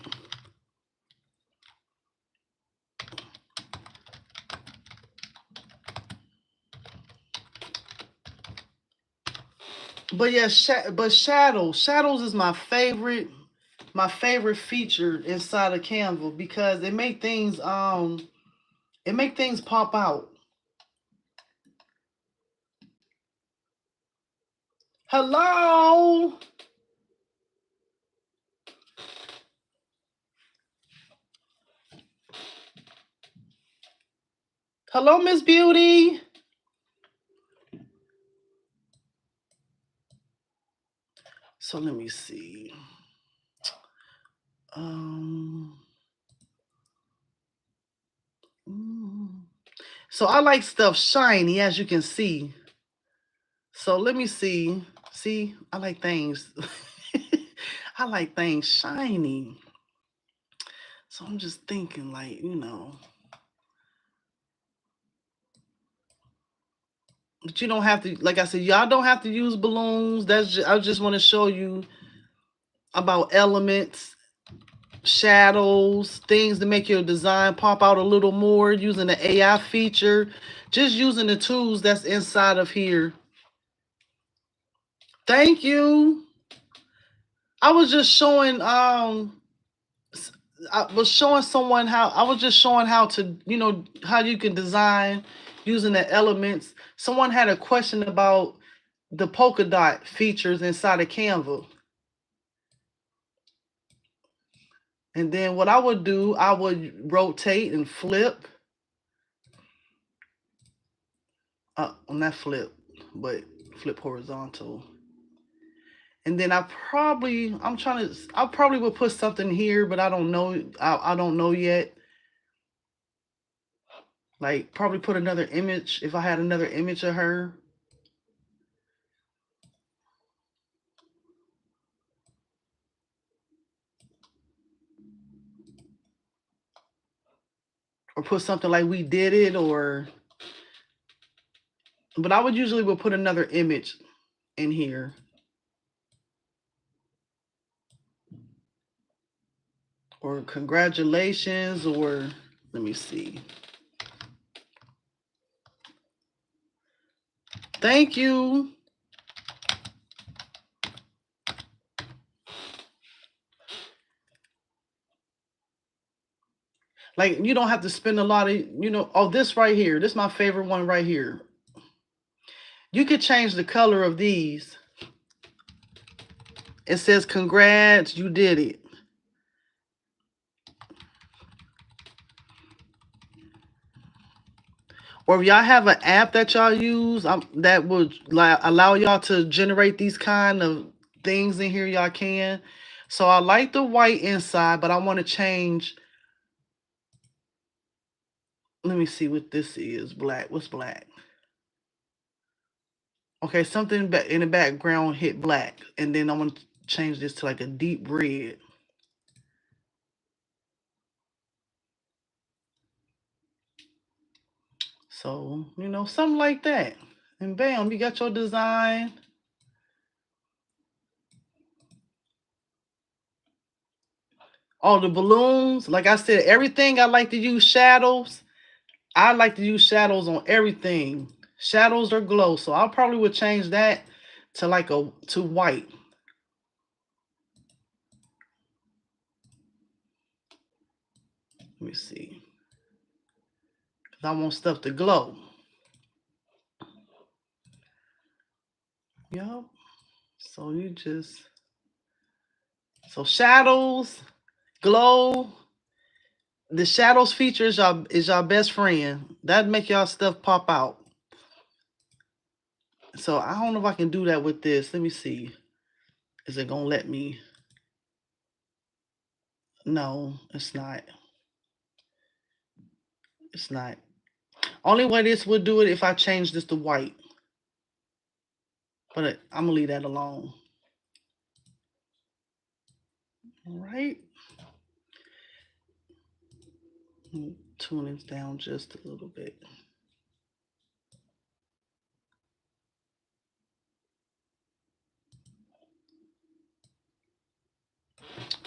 But yeah, shadows is my favorite feature inside of Canva because it make things pop out. Hello. Hello, Miss Beauty. So let me see. So I like stuff shiny, as you can see. So let me see. See, I like things. I like things shiny. So I'm just thinking, like, you know. But you don't have to, like I said, y'all don't have to use balloons. I just want to show you about elements, shadows, things to make your design pop out a little more using the AI feature. Just using the tools that's inside of here. Thank you. I was just showing I was showing someone how I was just showing how to, you know, how you can design using the elements. Someone had a question about the polka dot features inside of Canva. And then what I would do, I would rotate and flip. Not flip, but flip horizontal. And then I probably would put something here, but I don't know. I don't know yet. Like probably put another image if I had another image of her. Or put something like we did it, but I would usually put another image in here. Or congratulations, or let me see. Thank you. Like you don't have to spend a lot of, you know, oh, this right here. This is my favorite one right here. You could change the color of these. It says, congrats, you did it. Or if y'all have an app that y'all use that would allow y'all to generate these kind of things in here, y'all can. So I like the white inside, but I want to change. Let me see what this is. Black. What's black? Okay, something in the background hit black. And then I want to change this to like a deep red. So, you know, something like that. And bam, you got your design. All the balloons. Like I said, everything I like to use shadows. I like to use shadows on everything. Shadows or glow. So I probably would change that to like to white. Let me see. Because I want stuff to glow. Yep. So you just, so shadows, glow. The shadows feature is y'all best friend. That'd make y'all stuff pop out. So I don't know if I can do that with this. Let me see. Is it gonna let me? No, it's not. It's not. Only way this would do it if I change this to white. But I'm gonna leave that alone. All right. Tune it down just a little bit.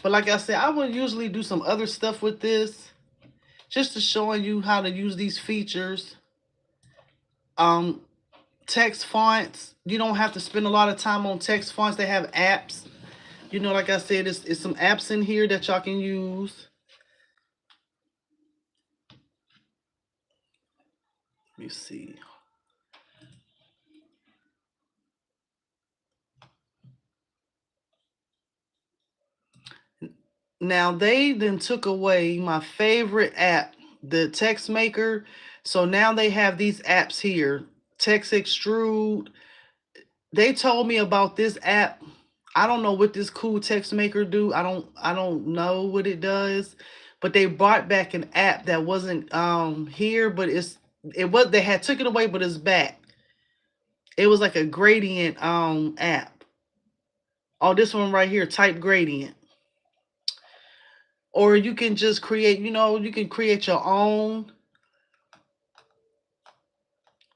But like I said, I would usually do some other stuff with this, just to showing you how to use these features. Um, Text fonts, you don't have to spend a lot of time on text fonts. They have apps. You know, like I said, it's some apps in here that y'all can use. Let me see. Now they then took away my favorite app, the text maker. So now they have these apps here. Text Extrude. They told me about this app. I don't know what this cool text maker do. I don't know what it does. But they brought back an app that wasn't here, but they had took it away, but it's back. It was like a gradient app. Oh, this one right here, type gradient. Or you can just create, you can create your own.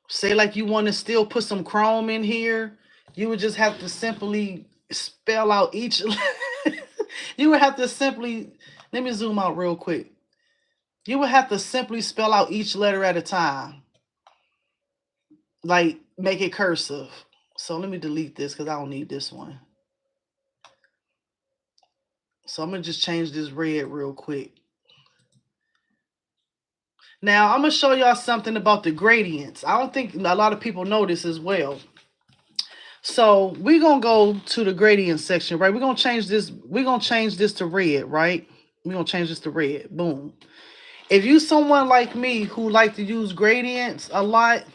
Say like you want to still put some Chrome in here, you would just have to simply spell out each you would have to simply, let me zoom out real quick. You would have to simply spell out each letter at a time. Like make it cursive. So let me delete this because I don't need this one. So I'm gonna just change this red real quick. Now I'm gonna show y'all something about the gradients. I don't think a lot of people know this as well. So we're gonna go to the gradient section, right? We're gonna change this to red, right? We're gonna change this to red. Boom. If you someone like me who like to use gradients a lot,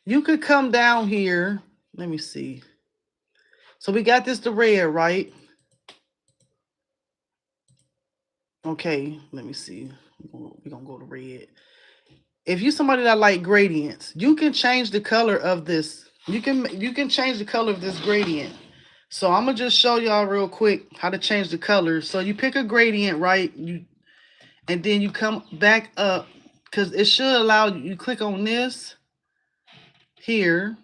you could come down here. Let me see. So we got this to red, right? Okay, let me see. We're gonna go to red. If you somebody that like gradients, you can change the color of this. You can change the color of this gradient. So I'm gonna just show y'all real quick how to change the color. So you pick a gradient, right? And then you come back up because it should allow you click on this here.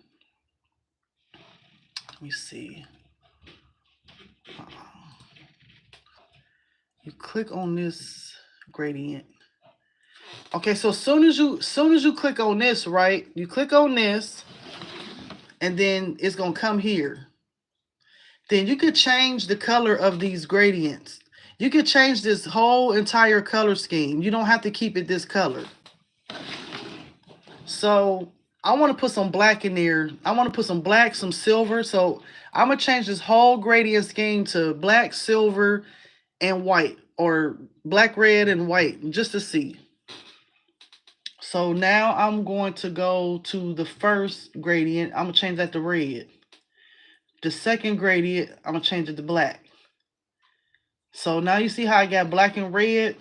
Let me see. You click on this gradient. Okay, so soon as you click on this, right? You click on this, and then it's gonna come here. Then you could change the color of these gradients. You could change this whole entire color scheme. You don't have to keep it this color. So I want to put some black in there. I want to put some black, some silver. So I'm going to change this whole gradient scheme to black, silver, and white, or black, red, and white, just to see. So now I'm going to go to the first gradient. I'm going to change that to red. The second gradient, I'm going to change it to black. So now you see how I got black and red.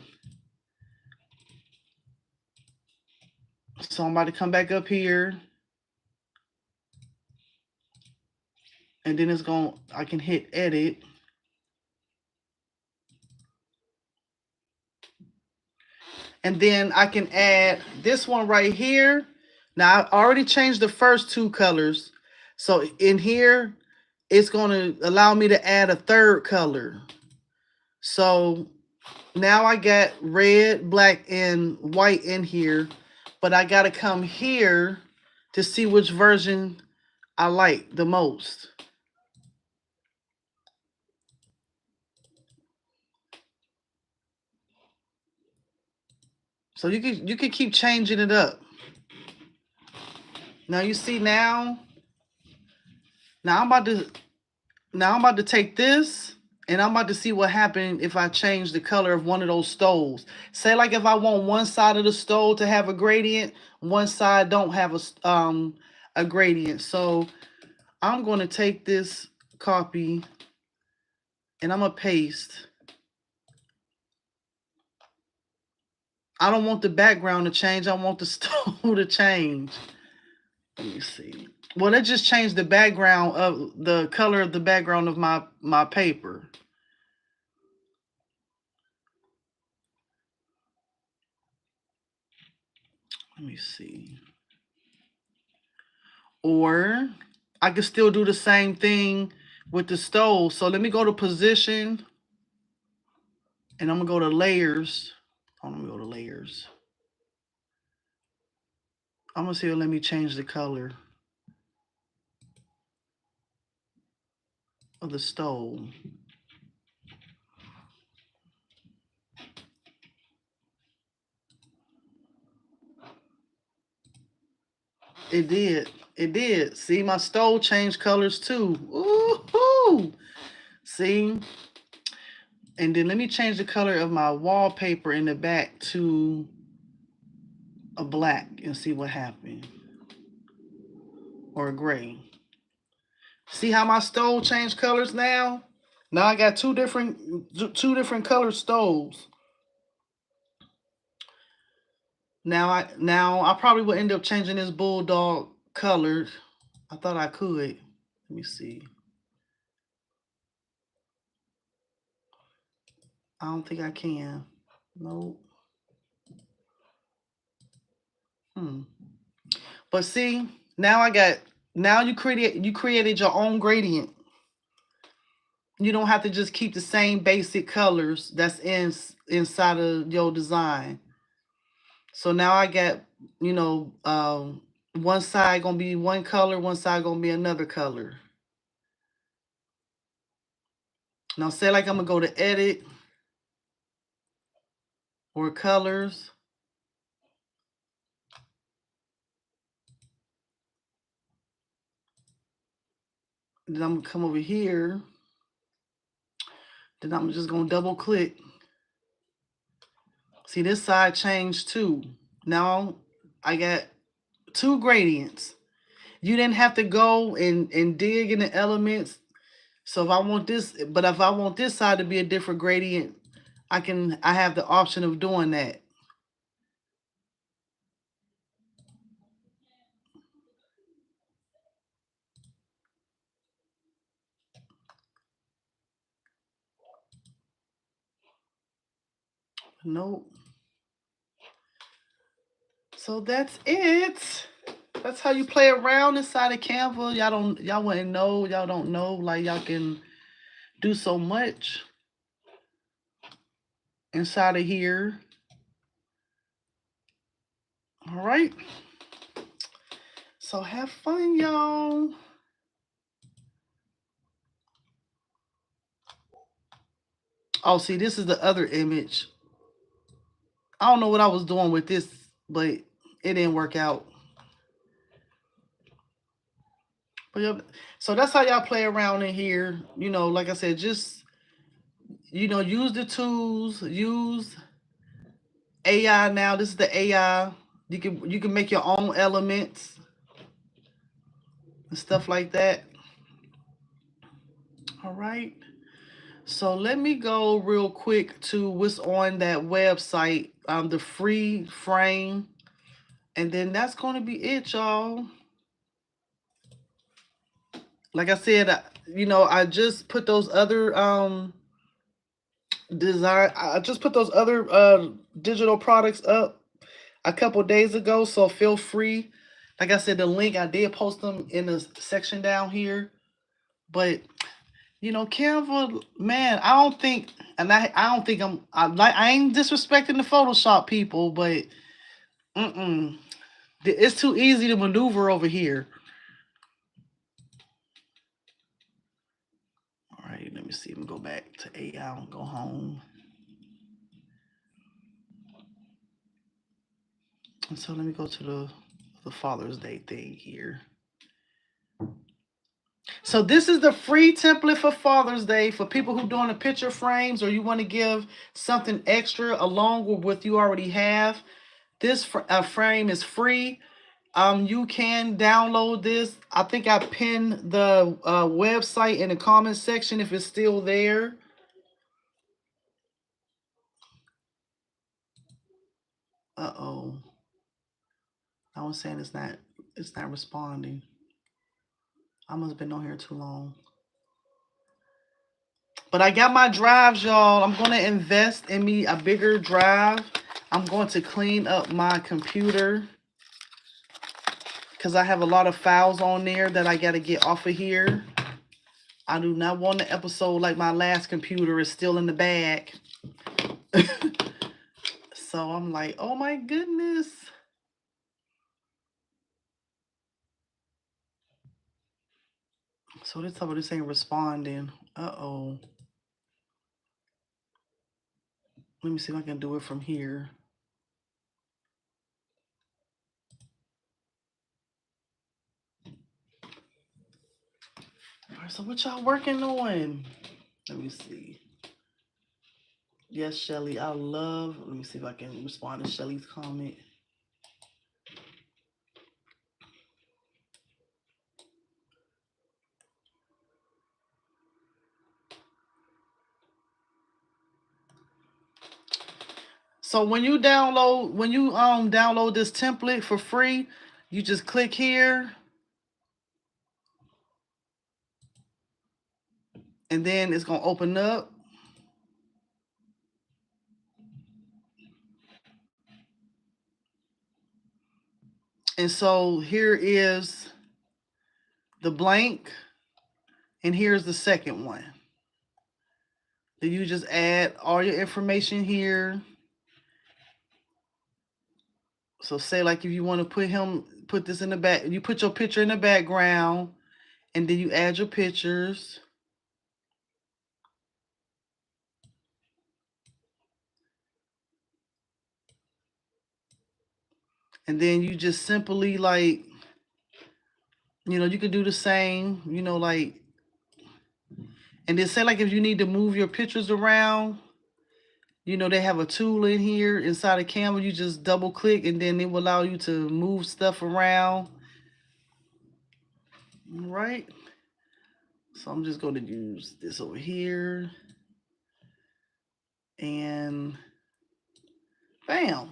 So I'm about to come back up here. And then I can hit edit. And then I can add this one right here. Now I already changed the first two colors. So in here, it's going to allow me to add a third color. So now I got red, black, and white in here. But I got to come here to see which version I like the most. So you can keep changing it up. Now you see now I'm about to take this and I'm about to see what happened if I change the color of one of those stoves. Say like if I want one side of the stove to have a gradient, one side don't have a gradient. So I'm going to take this copy and I'm going to paste. I don't want the background to change. I want the stove to change. Let me see. Well, it just changed the background of the color of the background of my paper. Let me see. Or I could still do the same thing with the stove. So let me go to position. And I'm going to go to layers. I'm going to go to layers. I'm going to see if let me change the color of the stove. It did. It did. See, my stove changed colors too. Ooh-hoo. See? And then let me change the color of my wallpaper in the back to a black and see what happened. Or a gray. See how my stove changed colors now? Now I got two different color stoves. Now I probably will end up changing this bulldog color. I thought I could. Let me see. I don't think I can. Nope. But see, now you created your own gradient. You don't have to just keep the same basic colors that's inside of your design. So now I got, one side gonna be one color, one side gonna be another color. Now say like I'm gonna go to edit or colors. Then I'm gonna come over here. Then I'm just gonna double click. See, this side changed too. Now I got two gradients. You didn't have to go and dig in the elements. So if I want this side to be a different gradient, I have the option of doing that. Nope. So that's it. That's how you play around inside of Canva. Y'all wouldn't know. Y'all don't know. Like y'all can do so much inside of here. All right. So have fun, y'all. Oh, see, this is the other image. I don't know what I was doing with this, but it didn't work out. But so that's how y'all play around in here. Like I said, just use the tools, use AI now. This is the AI. You can make your own elements and stuff like that. All right. So let me go real quick to what's on that website, the free frame. And then that's going to be it, y'all. Like I said, I just put those other I just put those other digital products up a couple days ago, so feel free. Like I said, the link, I did post them in the section down here. But Canva, man, I don't think I ain't disrespecting the Photoshop people, but it's too easy to maneuver over here. All right, let me see. Let me go back to AI and go home. And so let me go to the Father's Day thing here. So this is the free template for Father's Day for people who doing the picture frames or you want to give something extra along with what you already have. This frame is free. You can download this. I think I pinned the website in the comment section if it's still there. Uh-oh. I was saying it's not responding. I must have been on here too long. But I got my drives, y'all. I'm going to invest in me a bigger drive. I'm going to clean up my computer. because I have a lot of files on there that I got to get off of here. I do not want an episode like my last computer is still in the bag. So I'm like, oh my goodness. So this time this ain't responding. Uh-oh. Let me see if I can do it from here. All right, so what y'all working on? Let me see. Yes, Shelly, I love. Let me see if I can respond to Shelly's comment. So when you download this template for free, you just click here. And then it's going to open up. And so here is the blank. And here's the second one. Then you just add all your information here. So say like if you want to put this in the back, you put your picture in the background, and then you add your pictures. And then you just simply like, you can do the same, like, and then say like if you need to move your pictures around, they have a tool in here inside of Canva. You just double click and then it will allow you to move stuff around. All right. So I'm just going to use this over here. And bam.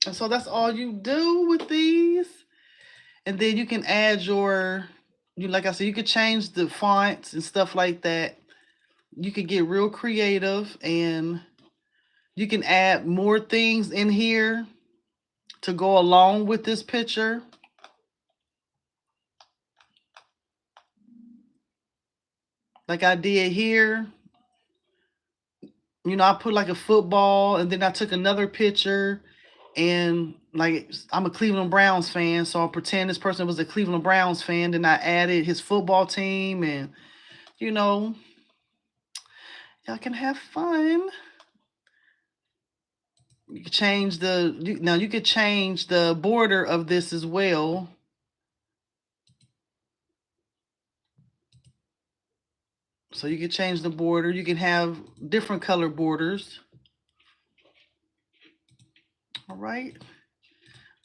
And so that's all you do with these. And then you can add like I said, you could change the fonts and stuff like that. You could get real creative and you can add more things in here to go along with this picture. Like I did here. I put like a football and then I took another picture and like I'm a Cleveland Browns fan. So I'll pretend this person was a Cleveland Browns fan. Then I added his football team and, y'all can have fun. You can change you could change the border of this as well. So you can change the border. You can have different color borders. All right.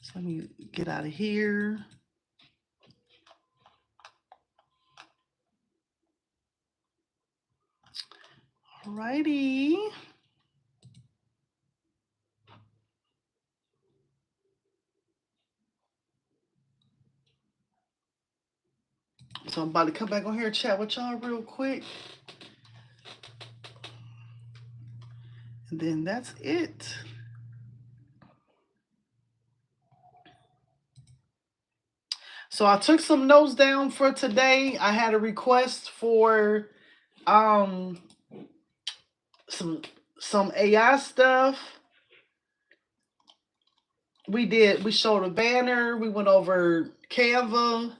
So let me get out of here. All righty. So I'm about to come back on here and chat with y'all real quick. And then that's it. So I took some notes down for today. I had a request for some AI stuff. We showed a banner, we went over Canva.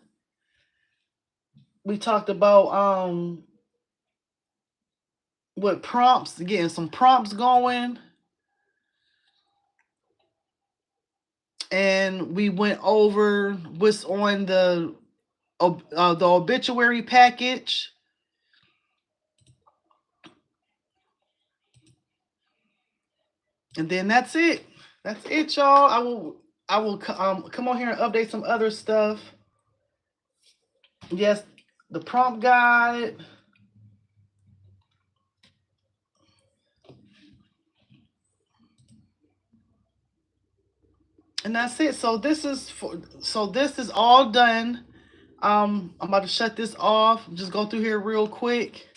We talked about what prompts, getting some prompts going. And we went over what's on the obituary package. And then that's it. That's it, y'all. I will come on here and update some other stuff. Yes, the prompt guide. And that's it. So this is all done. I'm about to shut this off. Just go through here real quick.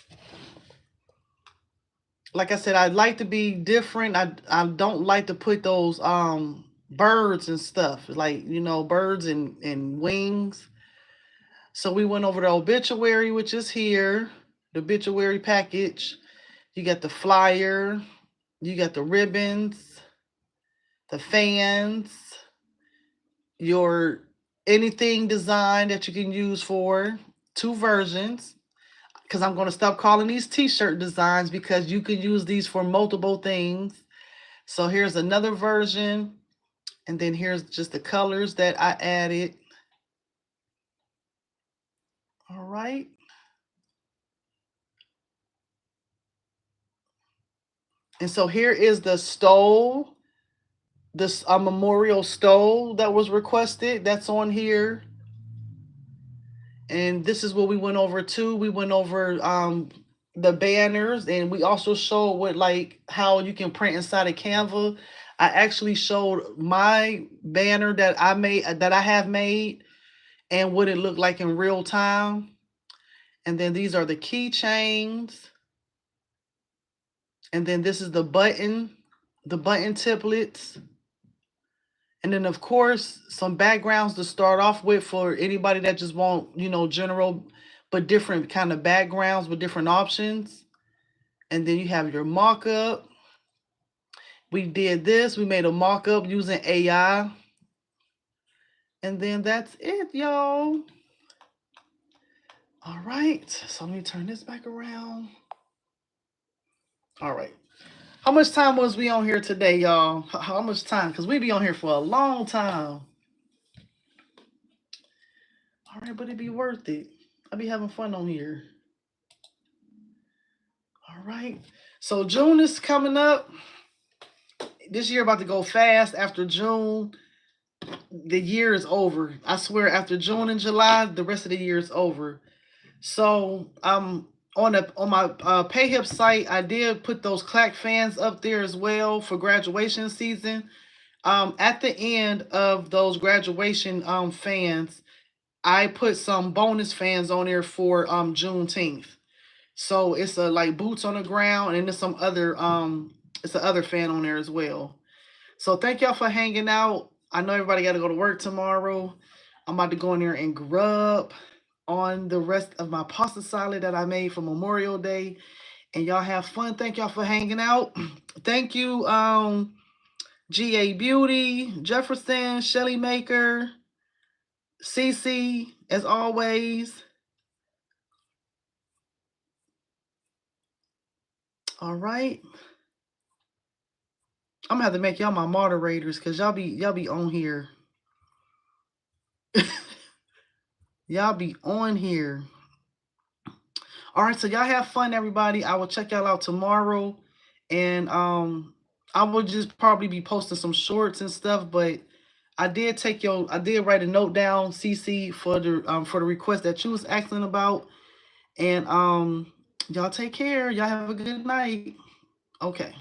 Like I said, I'd like to be different. I don't like to put those birds and stuff, like, you know, birds and wings. So we went over the obituary, which is here, the obituary package. You got the flyer, you got the ribbons, the fans, your anything design that you can use for two versions. Because I'm going to stop calling these t-shirt designs because you can use these for multiple things. So here's another version. And then here's just the colors that I added. All right. And so here is the stole, this memorial stole that was requested. That's on here. And this is what we went over too. We went over the banners, and we also showed what, like, how you can print inside of Canva. I actually showed my banner that I have made, and what it looked like in real time. And then these are the keychains. And then this is the button templates. And then, of course, some backgrounds to start off with for anybody that just want, you know, general but different kind of backgrounds with different options. And then you have your mock-up. We did this. We made a mock-up using AI. And then that's it, y'all. All right. So let me turn this back around. All right. How much time was we on here today, y'all? How much time? Because we be on here for a long time. All right, but it'd be worth it. I be having fun on here. All right. So June is coming up. This year about to go fast. After June, the year is over. I swear, after June and July, the rest of the year is over. So on my PayHip site, I did put those clack fans up there as well for graduation season. At the end of those graduation fans, I put some bonus fans on there for Juneteenth. So it's a like boots on the ground, and there's some other it's a other fan on there as well. So thank y'all for hanging out. I know everybody got to go to work tomorrow. I'm about to go in there and grub on the rest of my pasta salad that I made for Memorial Day. And y'all have fun. Thank y'all for hanging out. Thank you, GA Beauty, Jefferson, Shelly Maker, CC, as always. All right. I'm gonna have to make y'all my moderators because y'all be on here. Y'all be on here. All right, so y'all have fun, everybody. I will check y'all out tomorrow, and I will just probably be posting some shorts and stuff. But I did write a note down, CC, for the request that you was asking about, and y'all take care. Y'all have a good night. Okay.